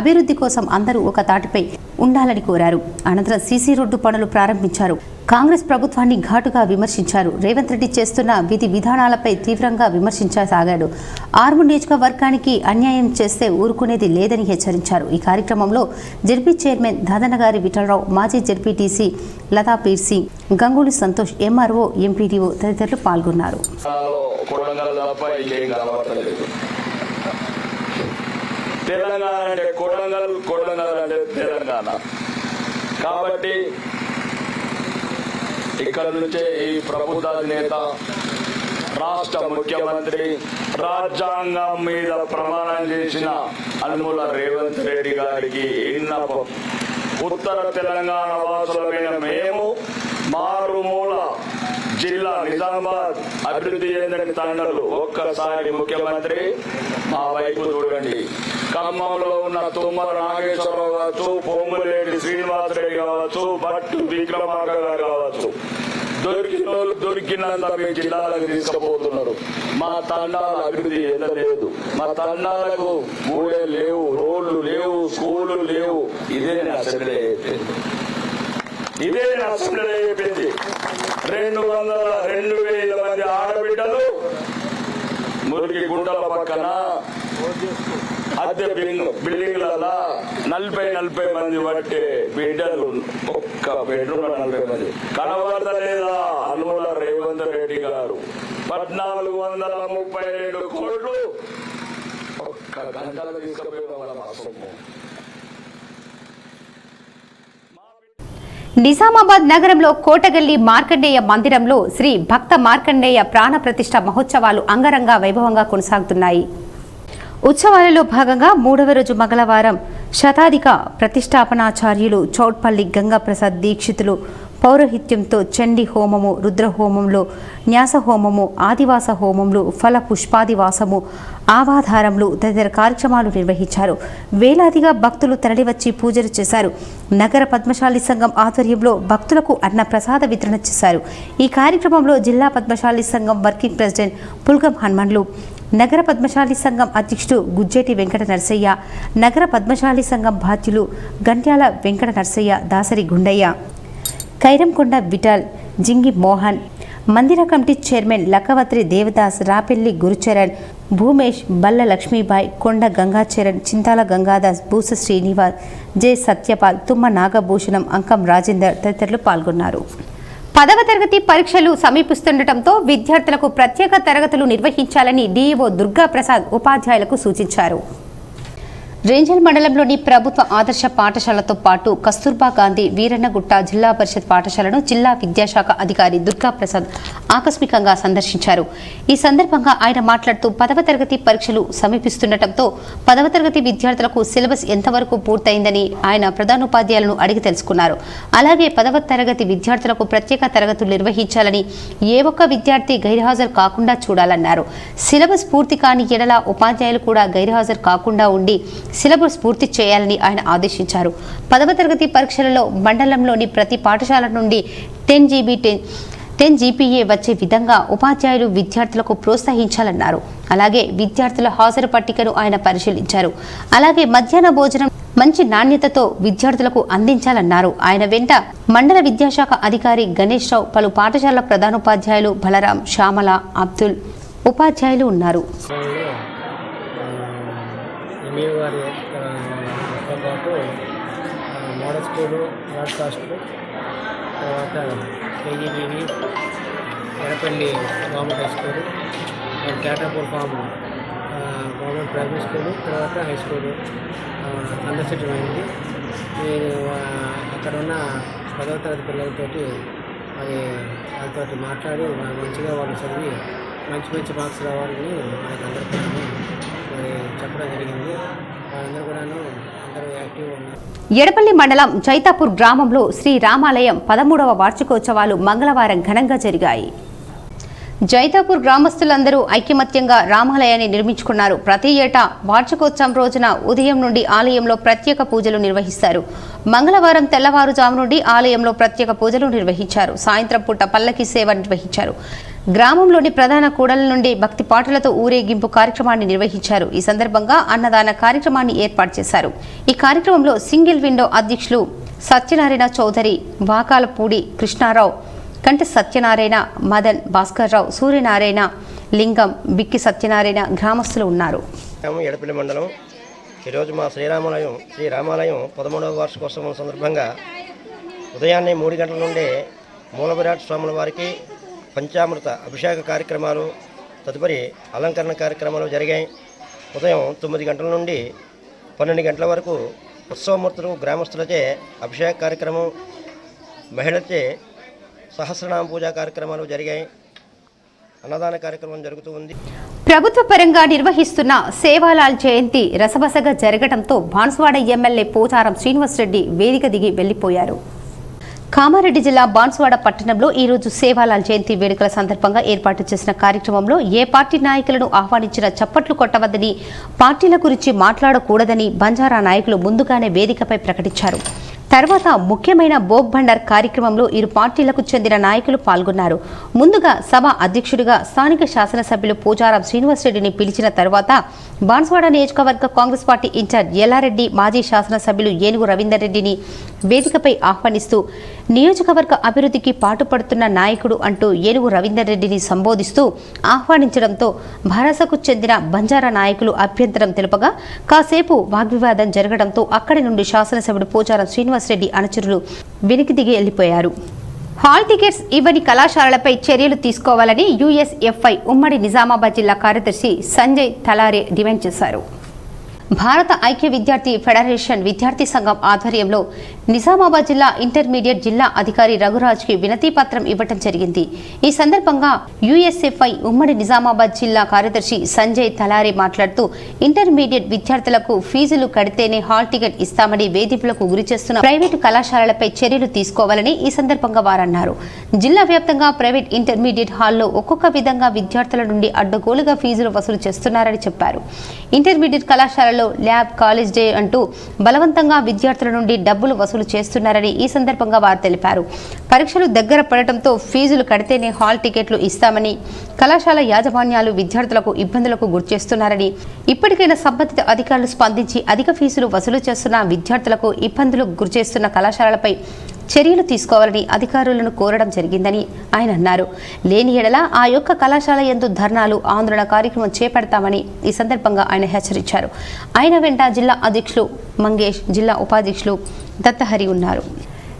Speaker 1: అభివృద్ధి కోసం అందరూ ఒక తాటిపై ఉండాలని కోరారు. అనంతరం సీసీ రోడ్డు పనులు ప్రారంభించారు. కాంగ్రెస్ ప్రభుత్వాన్ని ఘాటుగా విమర్శించారు. రేవంత్ రెడ్డి చేస్తున్న విధి విధానాలపై తీవ్రంగా విమర్శించసాగాడు. ఆర్మూర్ నియోజకవర్గానికి అన్యాయం చేస్తే ఊరుకునేది లేదని హెచ్చరించారు. ఈ కార్యక్రమంలో జెడ్పీ చైర్మన్ దాదనగారి విఠలరావు, మాజీ జెడ్పీటీసీ లతా పీర్సి, గంగూలి సంతోష్, ఎంఆర్ఓ, ఎంపీడీఓ తదితరులు పాల్గొన్నారు.
Speaker 10: తెలంగాణ అంటే కొడంగల్ అంటే తెలంగాణ కాబట్టి ఇక్కడ నుంచే ఈ ప్రభుత్వ నేత, రాష్ట్ర ముఖ్యమంత్రి, రాజ్యాంగం మీద ప్రమాణం చేసిన అనుముల రేవంత్ రెడ్డి గారికి విన్నపం. ఉత్తర తెలంగాణ వాసులమైన మేము మారుమూల జిల్లా నిజామాబాద్ అభివృద్ధి చెందిన తండ్రులు ఒక్కసారి ముఖ్యమంత్రి మా వైపు చూడండి. ఖమ్మంలో ఉన్న తుమ్మల నాగేశ్వరరావు కావచ్చు, పొమ్ములేటి శ్రీనివాసరెడ్డి కావచ్చు, భట్టు విక్రమార్క గారు కావచ్చు, దొరికిన వాళ్ళు దొరికినంత మీ జిల్లాలకు తీసుకుపోతున్నారు. మా తండాల అభివృద్ధి లేదు. మా తండాలకు ఊళ్ళే లేవు, రోడ్లు లేవు, స్కూళ్ళు లేవు. ఇదే అసెంబ్లీ అయిపోయింది. 2,000 మంది ఆడబిడ్డలు మురికి గుండల పక్కన అద్దె బిల్డింగ్ల 40 మంది పట్టే బిడ్డలు, ఒక్క బెడ్రూమ్ 40 మంది కనబడతలేదా? అనుముల రేవంత్ రెడ్డి గారు 1432 కోట్లు ఒక్క గంటలు తీసుకుపోయిన వాళ్ళ సొమ్ము.
Speaker 1: నిజామాబాద్ నగరంలో కోటగల్లి మార్కండేయ మందిరంలో శ్రీ భక్త మార్కండేయ ప్రాణ ప్రతిష్ఠ మహోత్సవాలు అంగరంగ వైభవంగా కొనసాగుతున్నాయి. ఉత్సవాలలో భాగంగా 3వ రోజు మంగళవారం శతాధిక ప్రతిష్టాపనాచార్యులు చౌట్పల్లి గంగాప్రసాద్ దీక్షితులు పౌరోహిత్యంతో చండీ హోమము, రుద్రహోమంలో న్యాస హోమము, ఆదివాస హోమంలో ఫల పుష్పాదివాసము, ఆవాధారములు తదితర కార్యక్రమాలు నిర్వహించారు. వేలాదిగా భక్తులు తరలివచ్చి పూజలు చేశారు. నగర పద్మశాలి సంఘం ఆధ్వర్యంలో భక్తులకు అన్న ప్రసాద వితరణ చేశారు. ఈ కార్యక్రమంలో జిల్లా పద్మశాలి సంఘం వర్కింగ్ ప్రెసిడెంట్ పుల్గం హనుమన్లు, నగర పద్మశాలి సంఘం అధ్యక్షుడు గుజ్జేటి వెంకట నరసయ్య, నగర పద్మశాలి సంఘం బాధ్యులు గంట్యాల వెంకట నరసయ్య, దాసరి గుండయ్య, కైరంకొండ విఠల్, జింగి మోహన్, మందిర కమిటీ చైర్మన్ లక్కవత్రి దేవదాస్, రాపెల్లి గురుచరణ్, భూమేష్, బల్ల లక్ష్మీబాయి, కొండ గంగాచరణ్, చింతాల గంగాదాస్, బూస శ్రీనివాస్, జె సత్యపాల్, తుమ్మ నాగభూషణం, అంకం రాజేందర్ తదితరులు పాల్గొన్నారు. 10వ తరగతి పరీక్షలు సమీపిస్తుండటంతో విద్యార్థులకు ప్రత్యేక తరగతులు నిర్వహించాలని డీఈఓ దుర్గాప్రసాద్ ఉపాధ్యాయులకు సూచించారు. రేంజల్ మండలంలోని ప్రభుత్వ ఆదర్శ పాఠశాలతో పాటు కస్తూర్బా గాంధీ వీరన్నగుట్ట జిల్లా పరిషత్ పాఠశాలను జిల్లా విద్యాశాఖ అధికారి దుర్గాప్రసాద్ ఆకస్మికంగా సందర్శించారు. ఈ సందర్భంగా ఆయన మాట్లాడుతూ 10వ తరగతి పరీక్షలు సమీపిస్తుండటంతో 10వ తరగతి విద్యార్థులకు సిలబస్ ఎంతవరకు పూర్తయిందని ఆయన ప్రధానోపాధ్యాయులను అడిగి తెలుసుకున్నారు. అలాగే 10వ తరగతి విద్యార్థులకు ప్రత్యేక తరగతులు నిర్వహించాలని, ఏ ఒక్క విద్యార్థి గైర్హాజరు కాకుండా చూడాలన్నారు. సిలబస్ పూర్తి కాని ఎడల ఉపాధ్యాయులు కూడా గైర్హాజరు కాకుండా ఉండి సిలబస్ పూర్తి చేయాలని ఆయన ఆదేశించారు. 10వ తరగతి పరీక్షలలో మండలంలోని ప్రతి పాఠశాల నుండి 10 GPA వచ్చే విధంగా ఉపాధ్యాయులు విద్యార్థులకు ప్రోత్సహించాలన్నారు. అలాగే విద్యార్థుల హాజరు పట్టికను ఆయన పరిశీలించారు. అలాగే మధ్యాహ్న భోజనం మంచి నాణ్యతతో విద్యార్థులకు అందించాలన్నారు. ఆయన వెంట మండల విద్యాశాఖ అధికారి గణేష్ రావు, పలు పాఠశాలల ప్రధానోపాధ్యాయులు బలరాం, శ్యామల, అబ్దుల్ ఉపాధ్యాయులు ఉన్నారు.
Speaker 11: పాటు మోడల్ స్కూలు, రాజ్ హాస్టల్, తర్వాత KGBV, Edapalli government high school, Ketapur farm government primary school, తర్వాత హై స్కూలు సందర్శించమైంది. అక్కడ ఉన్న 10వ తరగతి పిల్లలతోటి వాళ్ళతో మాట్లాడి మంచిగా వాళ్ళు చదివి మంచి మంచి మార్క్స్ రావాలని మనకందరూ కూడా మరి చెప్పడం జరిగింది. వాళ్ళందరూ కూడాను అందరూ యాక్టివ్గా ఉన్నారు.
Speaker 1: ఎడపల్లి మండలం జైతాపూర్ గ్రామంలో శ్రీ రామాలయం 13వ వార్షికోత్సవాలు మంగళవారం ఘనంగా జరిగాయి. జైతాపూర్ గ్రామస్తులందరూ ఐకమత్యంగా రామాలయాన్ని నిర్మించుకున్నారు. ప్రతి ఏటా వార్షికోత్సవం రోజున ఉదయం నుండి ఆలయంలో ప్రత్యేక పూజలు నిర్వహిస్తారు. మంగళవారం తెల్లవారుజాము నుండి ఆలయంలో ప్రత్యేక పూజలు నిర్వహించారు. సాయంత్రం పూట పల్లకి సేవ నిర్వహించారు. గ్రామంలోని ప్రధాన కూడల నుండి భక్తి పాటలతో ఊరేగింపు కార్యక్రమాన్ని నిర్వహించారు. ఈ సందర్భంగా అన్నదాన కార్యక్రమాన్ని ఏర్పాటు చేశారు. ఈ కార్యక్రమంలో సింగిల్ విండో అధ్యక్షులు సత్యనారాయణ చౌదరి, వాకాలపూడి కృష్ణారావు, కంటి సత్యనారాయణ, మదన్, భాస్కర్రావు, సూర్యనారాయణ, లింగం, బిక్కి సత్యనారాయణ గ్రామస్తులు ఉన్నారు.
Speaker 12: ఎడపల్లి మండలం ఈరోజు మా శ్రీ రామాలయం 13వ వార్షికోత్సవం సందర్భంగా ఉదయాన్నే 3 గంటల నుండి మూలవిరాట్ స్వాముల వారికి పంచామృత అభిషేక కార్యక్రమాలు, తదుపరి అలంకరణ కార్యక్రమాలు జరిగాయి. ఉదయం 9 గంటల నుండి 12 గంటల వరకు ఉత్సవమూర్తులు గ్రామస్తులచే అభిషేక కార్యక్రమం, మహిళలచే సహస్రనామ పూజా కార్యక్రమాలు జరిగాయి. అన్నదాన కార్యక్రమం జరుగుతూ ఉంది.
Speaker 1: ప్రభుత్వ పరంగా నిర్వహిస్తున్న సేవాలాల్ జయంతి రసబసగా జరగడంతో బాన్సువాడ ఎమ్మెల్యే పోచారం శ్రీనివాసరెడ్డి వేదిక దిగి వెళ్లిపోయారు. కామారెడ్డి జిల్లా బాన్సువాడ పట్టణంలో ఈరోజు సేవాలాల్ జయంతి వేడుకల సందర్భంగా ఏర్పాటు చేసిన కార్యక్రమంలో ఏ పార్టీ నాయకులను ఆహ్వానించినా చప్పట్లు కొట్టవద్దని, పార్టీల గురించి మాట్లాడకూడదని బంజారా నాయకులు ముందుగానే వేదికపై ప్రకటించారు. తర్వాత ముఖ్యమైన బోగ్ బండర్ కార్యక్రమంలో ఇరు పార్టీలకు చెందిన నాయకులు పాల్గొన్నారు. ముందుగా సభ అధ్యక్షుడిగా స్థానిక శాసనసభ్యులు పోచారం శ్రీనివాసరెడ్డిని పిలిచిన తర్వాత బాన్సువాడ నియోజకవర్గ కాంగ్రెస్ పార్టీ ఇన్ఛార్జ్ ఎల్లారెడ్డి, మాజీ శాసనసభ్యులు ఏనుగు రవీందర్ రెడ్డిని వేదికపై ఆహ్వానిస్తూ నియోజకవర్గ అభివృద్ధికి పాటుపడుతున్న నాయకుడు అంటూ ఏనుగు రవీందర్ రెడ్డిని సంబోధిస్తూ ఆహ్వానించడంతో భరాసకు చెందిన బంజారా నాయకులు అభ్యంతరం తెలుపగా కాసేపు వాగ్వివాదం జరగడంతో అక్కడి నుండి శాసనసభ్యుడు పోచారం శ్రీనివాసరెడ్డి అనుచరులు వెనక్కి దిగి వెళ్లిపోయారు. హాల్ టికెట్స్ ఇవ్వని కళాశాలలపై చర్యలు తీసుకోవాలని యూఎస్ఎఫ్ఐ ఉమ్మడి నిజామాబాద్ జిల్లా కార్యదర్శి సంజయ్ తలారే డిమాండ్ చేశారు. భారత ఐక్య విద్యార్థి ఫెడరేషన్ విద్యార్థి సంఘం ఆధ్వర్యంలో నిజామాబాద్ జిల్లా ఇంటర్మీడియట్ జిల్లా అధికారి రఘురాజ్కి వినతి పత్రం ఇవ్వడం జరిగింది. ఈ సందర్భంగా యూఎస్ఎఫ్ఐ ఉమ్మడి నిజామాబాద్ జిల్లా కార్యదర్శి సంజయ్ తలారే మాట్లాడుతూ ఇంటర్మీడియట్ విద్యార్థులకు ఫీజులు కడితేనే హాల్ టికెట్ ఇస్తామని వేధింపులకు గురిచేస్తున్న ప్రైవేటు కళాశాలలపై చర్యలు తీసుకోవాలని ఈ సందర్భంగా వారన్నారు. జిల్లా వ్యాప్తంగా ప్రైవేట్ ఇంటర్మీడియట్ హాల్లో ఒక్కొక్క విధంగా విద్యార్థుల నుండి అడ్డగోలుగా ఫీజులు వసూలు చేస్తున్నారని చెప్పారు. ఇంటర్మీడియట్ కళాశాలలో ల్యాబ్, కాలేజ్ డే అంటూ బలవంతంగా విద్యార్థుల నుండి డబ్బులు వసూలు చేస్తున్నారని ఈ సందర్భంగా వారు తెలిపారు. పరీక్షలు దగ్గర పడటంతో ఫీజులు కడితేనే హాల్ టికెట్లు ఇస్తామని కళాశాల యాజమాన్యాలు విద్యార్థులకు ఇబ్బందులకు గురిచేస్తున్నారని, ఇప్పటికైనా సంబంధిత అధికారులు స్పందించి అధిక ఫీజులు వసూలు చేస్తున్న విద్యార్థులకు ఇబ్బందులకు గురిచేస్తున్న కళాశాలలపై చర్యలు తీసుకోవాలని అధికారులను కోరడం జరిగిందని ఆయన అన్నారు. లేని ఎడల ఆ యొక్క కళాశాల యందు ధర్నాలు, ఆందోళన కార్యక్రమం చేపడతామని ఈ సందర్భంగా ఆయన హెచ్చరించారు. ఆయన వెంట జిల్లా అధ్యక్షులు మంగేష్, జిల్లా ఉపాధ్యక్షులు దత్తహరి ఉన్నారు.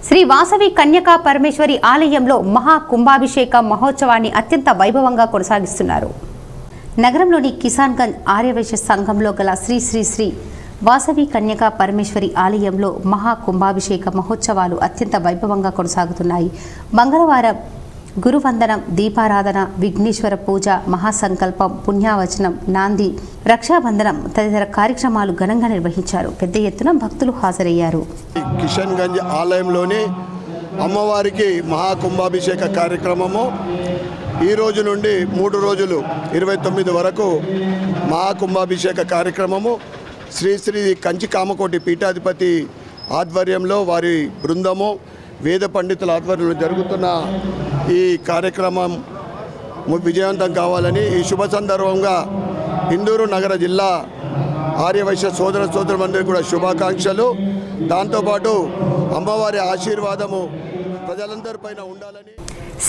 Speaker 1: శ్రీ వాసవి కన్యకా పరమేశ్వరి ఆలయంలో మహా కుంభాభిషేక మహోత్సవాన్ని అత్యంత వైభవంగా కొనసాగిస్తున్నారు. నగరంలోని కిసాన్గంజ్ ఆర్యవైశ్య సంఘంలో గల శ్రీ శ్రీ శ్రీ వాసవి కన్యకా పరమేశ్వరి ఆలయంలో మహా కుంభాభిషేక మహోత్సవాలు అత్యంత వైభవంగా కొనసాగుతున్నాయి. మంగళవారం గురువందనం, దీపారాధన, విఘ్నేశ్వర పూజ, మహాసంకల్పం, పుణ్యావచనం, నాంది, రక్షాబంధనం తదితర కార్యక్రమాలు ఘనంగా నిర్వహించారు. పెద్ద ఎత్తున భక్తులు హాజరయ్యారు.
Speaker 13: కిషన్గంజ్ ఆలయంలోని అమ్మవారికి మహాకుంభాభిషేక కార్యక్రమము ఈ రోజు నుండి 3 రోజులు 29 వరకు మహాకుంభాభిషేక కార్యక్రమము శ్రీ శ్రీ కంచి కామకోటి పీఠాధిపతి ఆధ్వర్యంలో వారి బృందము, వేద పండితుల ఆధ్వర్యంలో జరుగుతున్న ఈ కార్యక్రమం విజయవంతం కావాలని ఈ శుభ సందర్భంగా ఇందూరు నగర జిల్లా ఆర్యవైశ్య సోదరులందరికీ కూడా శుభాకాంక్షలు. దాంతోపాటు అమ్మవారి ఆశీర్వాదము ప్రజలందరిపైన ఉండాలని.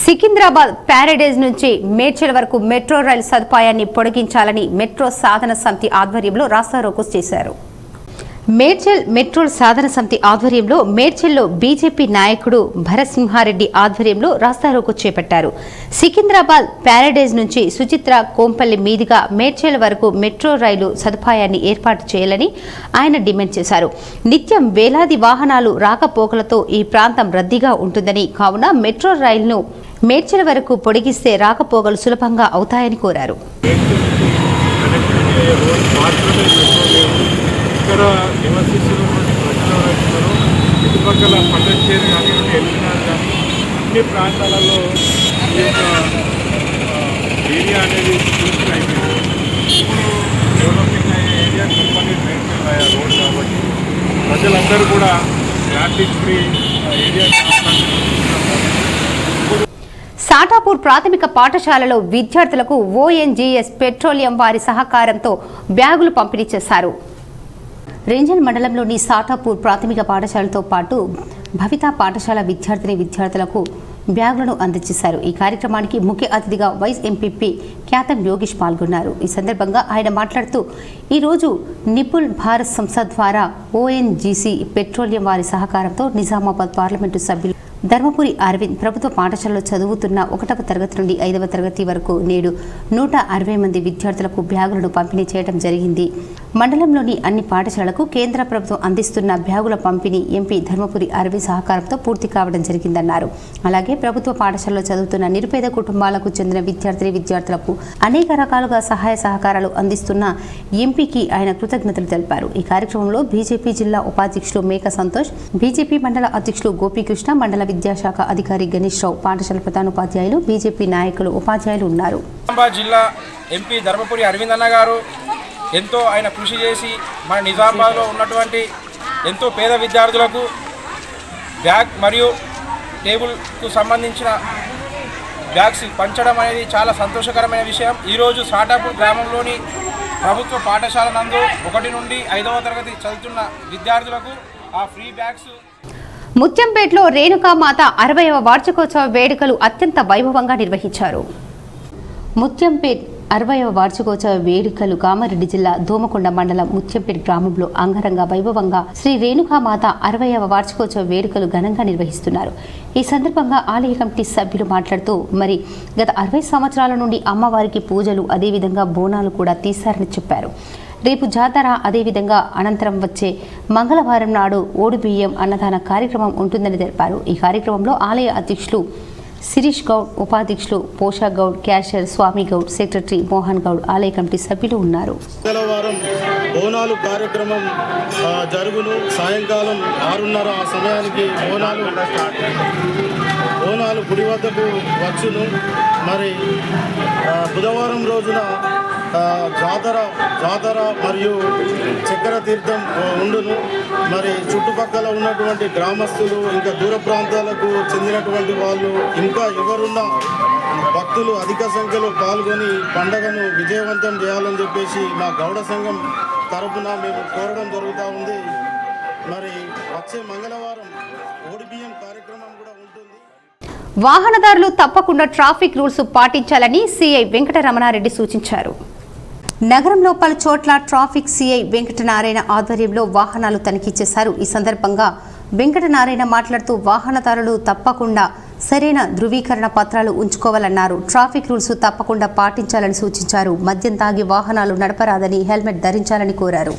Speaker 1: సికింద్రాబాద్ ప్యారడైజ్ నుంచి మేడ్చల్ వరకు మెట్రో రైలు సదుపాయాన్ని పొడిగించాలని మెట్రో సాధన సమితి ఆధ్వర్యంలో రాస్తారోకో చేశారు. మేడ్చల్ మెట్రో సాధన సమితి ఆధ్వర్యంలో మేడ్చల్లో బీజేపీ నాయకుడు భరసింహారెడ్డి ఆధ్వర్యంలో రాస్తారోకో చేపట్టారు. సికింద్రాబాద్ ప్యారడైజ్ నుంచి సుచిత్ర కోంపల్లి మీదుగా మేడ్చల్ వరకు మెట్రో రైలు సదుపాయాన్ని ఏర్పాటు చేయాలని ఆయన డిమాండ్ చేశారు. నిత్యం వేలాది వాహనాలు రాకపోకలతో ఈ ప్రాంతం రద్దీగా ఉంటుందని, కావున మెట్రో రైలును మేడ్చల వరకు పొడిగిస్తే రాకపోకలు సులభంగా అవుతాయని కోరారు.
Speaker 14: ఇక్కడ నివసిస్తున్నటువంటి ప్రజలు చుట్టుపక్కల పండచేరు కానివ్వండి, ఎల్లినారు కానీ అన్ని ప్రాంతాలలో ఈ యొక్క ఏరియా అనేది పూర్తిగా అయిపోయింది. ఇప్పుడు డెవలపింగ్ అయ్యే ఏరియా కంపెనీ ట్రైన్ రోడ్ కాబట్టి ప్రజలందరూ కూడా ప్లాస్టిక్ ఫ్రీ ఏరియా.
Speaker 1: సాటాపూర్ ప్రాథమిక పాఠశాలలో విద్యార్థులకు ఓఎన్జీఎస్ పెట్రోలియం వారి సహకారంతో బ్యాగులు పంపిణీ చేశారు. రేంజల్ మండలంలోని సాటాపూర్ ప్రాథమిక పాఠశాలతో పాటు భవితా పాఠశాల విద్యార్థులకు బ్యాగులను అందజేశారు. ఈ కార్యక్రమానికి ముఖ్య అతిథిగా వైస్ ఎంపీపీ ఖ్యాతం యోగేష్ పాల్గొన్నారు. ఈ సందర్భంగా ఆయన మాట్లాడుతూ ఈరోజు నిపుల్ భారత్ సంస్థ ద్వారా ఓఎన్జీసీ పెట్రోలియం వారి సహకారంతో నిజామాబాద్ పార్లమెంటు సభ్యులు ధర్మపురి అరవింద్ ప్రభుత్వ పాఠశాలలో చదువుతున్న 1వ తరగతి నుండి 5వ తరగతి వరకు నేడు 160 మంది విద్యార్థులకు బ్యాగులను పంపిణీ చేయడం జరిగింది. మండలంలోని అన్ని పాఠశాలలకు కేంద్ర ప్రభుత్వం అందిస్తున్న బ్యాగుల పంపిణీ ఎంపీ ధర్మపురి అరవింద్ సహకారంతో పూర్తి కావడం జరిగిందన్నారు. అలాగే ప్రభుత్వ పాఠశాలలో చదువుతున్న నిరుపేద కుటుంబాలకు చెందిన విద్యార్థులకు అనేక రకాలుగా సహాయ సహకారాలు అందిస్తున్న ఎంపీకి ఆయన కృతజ్ఞతలు తెలిపారు. ఈ కార్యక్రమంలో బీజేపీ జిల్లా ఉపాధ్యక్షులు మేక సంతోష్, బీజేపీ మండల అధ్యక్షులు గోపీకృష్ణ, మండల విద్యాశాఖ అధికారి గణేష్ రావు, పాఠశాల ప్రధానోపాధ్యాయులు, బీజేపీ నాయకులు, ఉపాధ్యాయులు ఉన్నారు.
Speaker 15: జిల్లా ఎంపీ ధర్మపురి అరవింద్ అన్న గారు ఎంతో ఆయన కృషి చేసి మన నిజామాబాద్లో ఉన్నటువంటి ఎంతో పేద విద్యార్థులకు బ్యాగ్ మరియు టేబుల్కు సంబంధించిన బ్యాగ్స్ పంచడం అనేది చాలా సంతోషకరమైన విషయం. ఈరోజు సాటాపూర్ గ్రామంలోని ప్రభుత్వ పాఠశాల నందు 1 నుండి 5వ తరగతి చదువుతున్న విద్యార్థులకు ఆ ఫ్రీ బ్యాగ్స్.
Speaker 1: ముత్యంపేటలో రేణుకామాత 60వ వార్షికోత్సవ వేడుకలు అత్యంత వైభవంగా నిర్వహించారు. ముత్యంపేట్ 60వ వార్షికోత్సవ వేడుకలు కామారెడ్డి జిల్లా దోమకొండ మండలం ముత్యంపేట్ గ్రామంలో అంగరంగ వైభవంగా శ్రీ రేణుకామాత 60వ వార్షికోత్సవ వేడుకలు ఘనంగా నిర్వహిస్తున్నారు. ఈ సందర్భంగా ఆలయ కమిటీ సభ్యులు మాట్లాడుతూ గత 60 సంవత్సరాల నుండి అమ్మవారికి పూజలు అదేవిధంగా బోనాలు కూడా తీశారని చెప్పారు. రేపు జాతర అదేవిధంగా అనంతరం వచ్చే మంగళవారం నాడు ఓడిబియ్యం అన్నదాన కార్యక్రమం ఉంటుందని తెలిపారు. ఈ కార్యక్రమంలో ఆలయ అధ్యక్షులు శిరీష్ గౌడ్, ఉపాధ్యక్షులు పోషా గౌడ్, క్యాషియర్ స్వామి గౌడ్, సెక్రటరీ మోహన్ గౌడ్, ఆలయ కమిటీ సభ్యులు ఉన్నారు.
Speaker 16: మంగళవారం బోనాలు కార్యక్రమం జరుగును. సాయంకాలం 6:30 ఆ సమయానికి బోనాలు గుడి వద్దకు వచ్చును. మరి బుధవారం రోజున జాతర మరియు చక్కెర తీర్థం ఉండును. మరి చుట్టుపక్కల ఉన్నటువంటి గ్రామస్తులు, ఇంకా దూర ప్రాంతాలకు చెందినటువంటి వాళ్ళు, ఇంకా ఎవరున్న భక్తులు అధిక సంఖ్యలో పాల్గొని పండగను విజయవంతం చేయాలని చెప్పేసి మా గౌడ సంఘం తరఫున మేము కోరడం జరుగుతూ ఉంది. మరి వచ్చే మంగళవారం ఓడిబియ్యం కార్యక్రమం కూడా ఉంటుంది.
Speaker 1: వాహనదారులు తప్పకుండా ట్రాఫిక్ రూల్స్ పాటించాలని సిఐ వెంకటరమణారెడ్డి సూచించారు. నగరంలో పలు చోట్ల ట్రాఫిక్ సిఐ వెంకటనారాయణ ఆధ్వర్యంలో వాహనాలు తనిఖీ చేశారు. ఈ సందర్భంగా వెంకటనారాయణ మాట్లాడుతూ వాహనదారులు తప్పకుండా సరైన ధృవీకరణ పత్రాలు ఉంచుకోవాలన్నారు. ట్రాఫిక్ రూల్స్ తప్పకుండా పాటించాలని సూచించారు. మద్యం తాగి వాహనాలు నడపరాదని, హెల్మెట్ ధరించాలని కోరారు.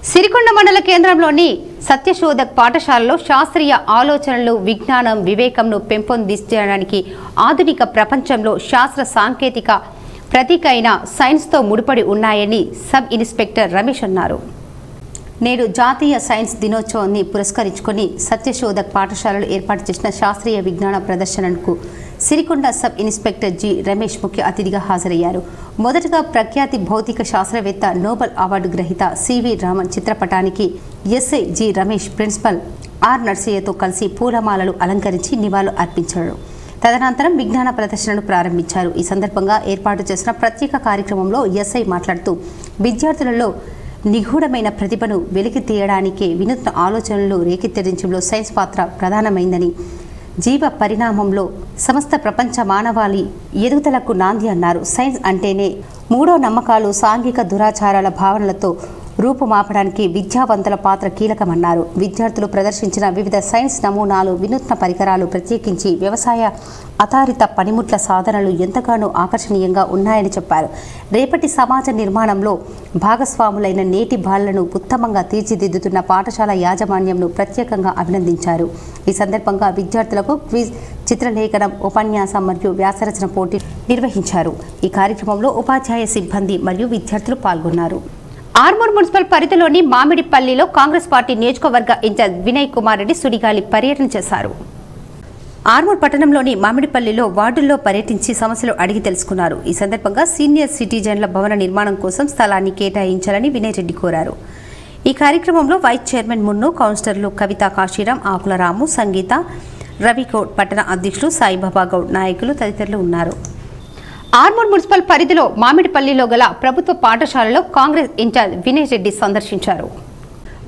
Speaker 1: సిరికొండ మండల కేంద్రంలోని సత్యశోధక్ పాఠశాలలో శాస్త్రీయ ఆలోచనలు, విజ్ఞానం, వివేకంను పెంపొందించడానికి ఆధునిక ప్రపంచంలో శాస్త్ర సాంకేతిక ప్రతీక అయిన సైన్స్తో ముడిపడి ఉన్నాయని సబ్ ఇన్స్పెక్టర్ రమేష్ అన్నారు. నేడు జాతీయ సైన్స్ దినోత్సవాన్ని పురస్కరించుకొని సత్యశోధక్ పాఠశాలలో ఏర్పాటు చేసిన శాస్త్రీయ విజ్ఞాన ప్రదర్శనకు Sirikonda sub inspector G Ramesh ముఖ్య అతిథిగా హాజరయ్యారు. మొదటగా ప్రఖ్యాతి భౌతిక శాస్త్రవేత్త, నోబెల్ అవార్డు గ్రహీత సివి రామన్ చిత్రపటానికి SI G Ramesh, principal R నర్సయ్యతో కలిసి పూలమాలలు అలంకరించి నివాళులు అర్పించారు. తదనంతరం విజ్ఞాన ప్రదర్శనను ప్రారంభించారు. ఈ సందర్భంగా ఏర్పాటు చేసిన ప్రత్యేక కార్యక్రమంలో ఎస్ఐ మాట్లాడుతూ విద్యార్థులలో నిగూఢమైన ప్రతిభను వెలికి తీయడానికే వినూత్న ఆలోచనలు రేకెత్తించడంలో సైన్స్ పాత్ర ప్రధానమైందని, జీవ పరిణామంలో సమస్త ప్రపంచ మానవాళి ఎదుగుదలకు నాంది అన్నారు. సైన్స్ అంటేనే మూఢో నమ్మకాలు, సాంఘిక దురాచారాల భావనలతో రూపుమాపడానికి విద్యావంతుల పాత్ర కీలకమన్నారు. విద్యార్థులు ప్రదర్శించిన వివిధ సైన్స్ నమూనాలు, వినూత్న పరికరాలు, ప్రత్యేకించి వ్యవసాయ ఆధారిత పనిముట్ల సాధనలు ఎంతగానో ఆకర్షణీయంగా ఉన్నాయని చెప్పారు. రేపటి సమాజ నిర్మాణంలో భాగస్వాములైన నేటి బాలలను ఉత్తమంగా తీర్చిదిద్దుతున్న పాఠశాల యాజమాన్యంను ప్రత్యేకంగా అభినందించారు. ఈ సందర్భంగా విద్యార్థులకు క్విజ్, చిత్రలేఖనం, ఉపన్యాసం మరియు వ్యాసరచన పోటీ నిర్వహించారు. ఈ కార్యక్రమంలో ఉపాధ్యాయ సిబ్బంది మరియు విద్యార్థులు పాల్గొన్నారు. ఆర్మూర్ మున్సిపల్ పరిధిలోని మామిడిపల్లిలో కాంగ్రెస్ పార్టీ నియోజకవర్గ ఇన్ఛార్జ్ వినయ్ కుమార్ రెడ్డి సుడిగాలి పర్యటన చేశారు. ఆర్మూర్ పట్టణంలోని మామిడిపల్లిలో వార్డుల్లో పర్యటించి సమస్యలు అడిగి తెలుసుకున్నారు. ఈ సందర్భంగా సీనియర్ సిటిజన్ల భవన నిర్మాణం కోసం స్థలాన్ని కేటాయించాలని వినయ్ రెడ్డి కోరారు. ఈ కార్యక్రమంలో వైస్ చైర్మన్ మున్ను, కౌన్సిలర్లు కవిత కాశీరాం, ఆకుల రాము, సంగీత, రవిగౌడ్, పట్టణ అధ్యక్షులు సాయిబాబా గౌడ్, నాయకులు తదితరులు ఉన్నారు. ఆర్మూర్ మున్సిపల్ పరిధిలో మామిడిపల్లిలో గల ప్రభుత్వ పాఠశాలలో కాంగ్రెస్ ఇన్ఛార్జ్ వినయ్ రెడ్డి సందర్శించారు.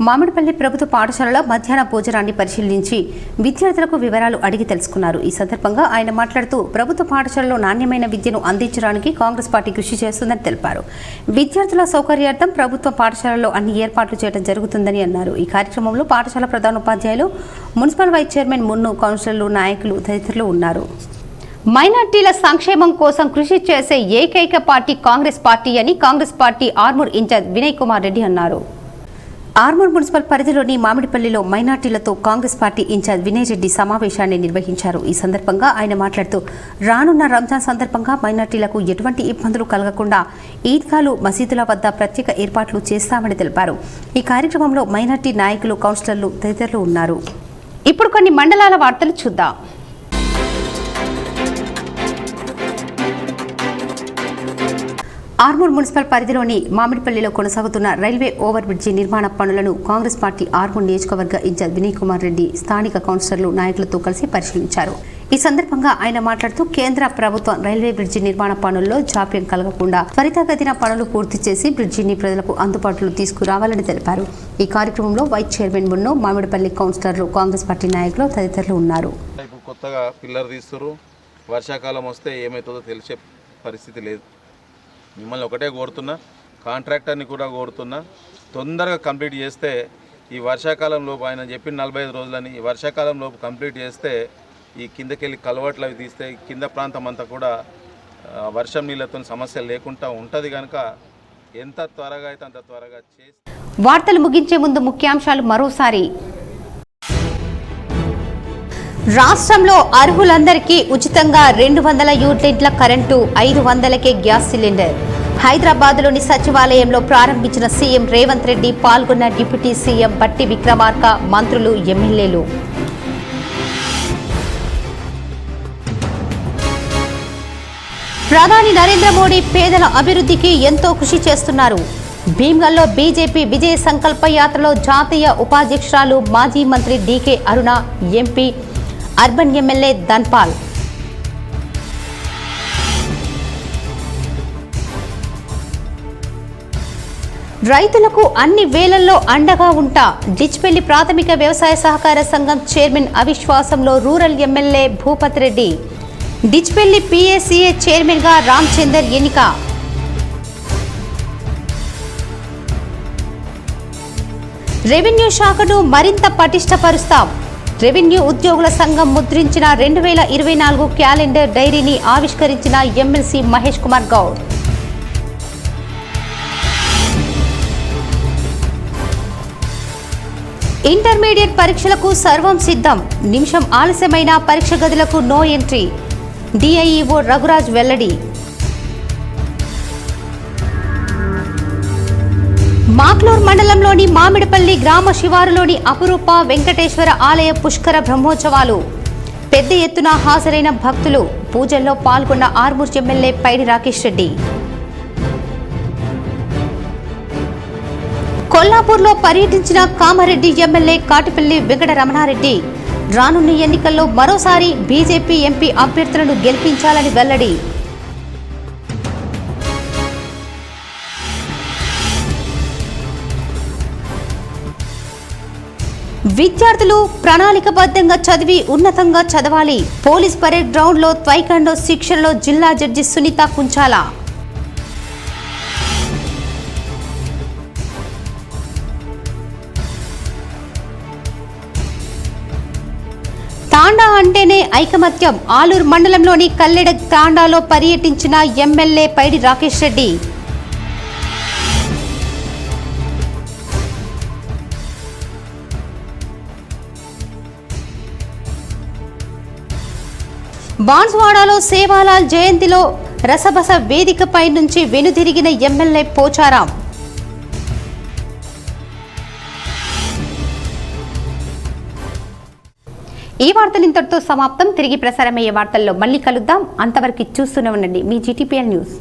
Speaker 1: మామిడిపల్లి ప్రభుత్వ పాఠశాలలో మధ్యాహ్న భోజనాన్ని పరిశీలించి విద్యార్థులకు వివరాలు అడిగి తెలుసుకున్నారు. ఈ సందర్భంగా ఆయన మాట్లాడుతూ ప్రభుత్వ పాఠశాలలో నాణ్యమైన విద్యను అందించడానికి కాంగ్రెస్ పార్టీ కృషి చేస్తుందని తెలిపారు. విద్యార్థుల సౌకర్యార్థం ప్రభుత్వ పాఠశాలలో అన్ని ఏర్పాట్లు చేయడం జరుగుతుందని అన్నారు. ఈ కార్యక్రమంలో పాఠశాల ప్రధానోపాధ్యాయులు, మున్సిపల్ వైస్ చైర్మన్ మున్ను, కౌన్సిలర్లు, నాయకులు తదితరులు ఉన్నారు. మైనార్టీల సంక్షేమం కోసం కృషి చేసే ఏకైక పార్టీ కాంగ్రెస్ పార్టీ అని కాంగ్రెస్ పార్టీ ఆర్మూర్ ఇన్ఛార్జ్ వినయ్ కుమార్ రెడ్డి అన్నారు. ఆర్మూర్ మున్సిపల్ పరిధిలోని మామిడిపల్లిలో మైనార్టీలతో కాంగ్రెస్ పార్టీ ఇన్ఛార్జ్ వినయ్ రెడ్డి సమావేశాన్ని నిర్వహించారు. ఈ సందర్భంగా ఆయన మాట్లాడుతూ రానున్న రంజాన్ సందర్భంగా మైనార్టీలకు ఎటువంటి ఇబ్బందులు కలగకుండా ఈద్గాలు, మసీదుల వద్ద ప్రత్యేక ఏర్పాట్లు చేస్తామని తెలిపారు. ఈ కార్యక్రమంలో మైనార్టీ నాయకులు, కౌన్సిలర్లు తదితరులు ఉన్నారు. ఇప్పుడు కొన్ని మండలాల వార్తలు చూద్దాం. ఆర్మూర్ మున్సిపల్ పరిధిలోని మామిడిపల్లిలో కొనసాగుతున్న రైల్వే ఓవర్ బ్రిడ్జి నిర్మాణ పనులను కాంగ్రెస్ పార్టీ ఆర్మూర్ నియోజకవర్గ ఇన్ఛార్జ్ వినయ్ కుమార్ రెడ్డి స్థానిక కౌన్సిలర్లు, నాయకులతో కలిసి పరిశీలించారు. ఈ సందర్భంగా ఆయన మాట్లాడుతూ కేంద్ర ప్రభుత్వం రైల్వే బ్రిడ్జి నిర్మాణ పనుల్లో జాప్యం కలగకుండా త్వరితగతిన పనులు పూర్తి చేసి బ్రిడ్జిని ప్రజలకు అందుబాటులో తీసుకురావాలని తెలిపారు. ఈ కార్యక్రమంలో వైస్ చైర్మన్ మున్ను, మామిడిపల్లి కౌన్సిలర్లు, కాంగ్రెస్ పార్టీ నాయకులు తదితరులు ఉన్నారు.
Speaker 5: కొత్తగా పిల్లర్ తీస్తారు, వర్షాకాలం వస్తే ఏమవుతుందో తెలిసే పరిస్థితి లేదు. మిమ్మల్ని ఒకటే కోరుతున్నా, కాంట్రాక్టర్ని కూడా కోరుతున్నా, తొందరగా కంప్లీట్ చేస్తే ఈ వర్షాకాలంలోపు ఆయన చెప్పిన 45 రోజులని ఈ వర్షాకాలంలోపు కంప్లీట్ చేస్తే ఈ కిందకెళ్ళి కలవట్లు అవి తీస్తే కింద ప్రాంతం అంతా కూడా వర్షం నీళ్ళతో సమస్య లేకుండా ఉంటుంది. కనుక ఎంత త్వరగా అయితే అంత త్వరగా చేసి.
Speaker 1: వార్తలు ముగించే ముందు ముఖ్యాంశాలు మరోసారి. రాష్ట్రంలో అర్హులందరికీ ఉచితంగా 200 యూనిట్ల కరెంటు, 500కే గ్యాస్ సిలిండర్. హైదరాబాద్లోని సచివాలయంలో ప్రారంభించిన సీఎం రేవంత్ రెడ్డి, పాల్గొన్న డిప్యూటీ సీఎం బట్టి విక్రమార్క, మంత్రులు, ఎమ్మెల్యేలు. ప్రధాని నరేంద్ర మోడీ పేదల అభివృద్ధికి ఎంతో కృషి చేస్తున్నారు. భీమ్గల్లో బీజేపీ విజయ సంకల్ప యాత్రలో జాతీయ ఉపాధ్యక్షురాలు, మాజీ మంత్రి డీకే అరుణ, ఎంపీ, అర్బన్ ఎమ్మెల్యే ధన్పాల్. రైతులకు అన్ని వేళల్లో అండగా ఉంటా డిచ్పల్లి ప్రాథమిక వ్యవసాయ సహకార సంఘం చైర్మన్ అవిశ్వాసంలో rural MLA Bhupath Reddy. Dichpally PACA chairman గా రామచందర్ ఎన్నిక. రెవెన్యూ శాఖను మరింత పటిష్టపరుస్తాం. రెవెన్యూ ఉద్యోగుల సంఘం ముద్రించిన 2024 క్యాలెండర్ డైరీని ఆవిష్కరించిన ఎమ్మెల్సీ మహేష్ కుమార్ గౌడ్. ఇంటర్మీడియట్ పరీక్షలకు సర్వం సిద్ధం. నిమిషం ఆలస్యమైన పరీక్ష గదులకు నో ఎంట్రీ. డిఐఈఓ రఘురాజ్ వెల్లడి. మాక్లూర్ మండలంలోని మామిడిపల్లి గ్రామ శివారులోని అపురూప వెంకటేశ్వర ఆలయ పుష్కర బ్రహ్మోత్సవాలు. పెద్ద ఎత్తున హాజరైన భక్తులు. పూజల్లో పాల్గొన్న ఆర్మూర్ ఎమ్మెల్యే పైడి రాకేష్ రెడ్డి. కొల్లాపూర్లో పర్యటించిన కామారెడ్డి ఎమ్మెల్యే కాటిపల్లి వెంకట రమణారెడ్డి. రానున్న ఎన్నికల్లో మరోసారి బీజేపీ ఎంపీ అభ్యర్థులను గెలిపించాలని వెల్లడి. విద్యార్థులు ప్రణాళికబద్ధంగా చదివి ఉన్నతంగా చదవాలి. పోలీస్ పరేడ్ గ్రౌండ్లో త్వైకాండో శిక్షణలో జిల్లా జడ్జి సునీత కుంచాల. తాండా అంటేనే ఐకమత్యం. ఆలూరు మండలంలోని కల్లెడ తాండాలో పర్యటించిన ఎమ్మెల్యే పైడి రాకేష్ రెడ్డి. బాన్స్వాడలో సేవాలాల్ జయంతిలో రసబస వేదికపై నుంచి వెనుదిరిగిన ఎమ్మెల్యే పోచారాం. ఈ వార్తలు ఇంతటితో సమాప్తం. తిరిగి ప్రసారమయ్యే వార్తల్లో మళ్ళీ కలుద్దాం. అంతవరకు చూస్తూనే ఉండండి మీ GTPL న్యూస్.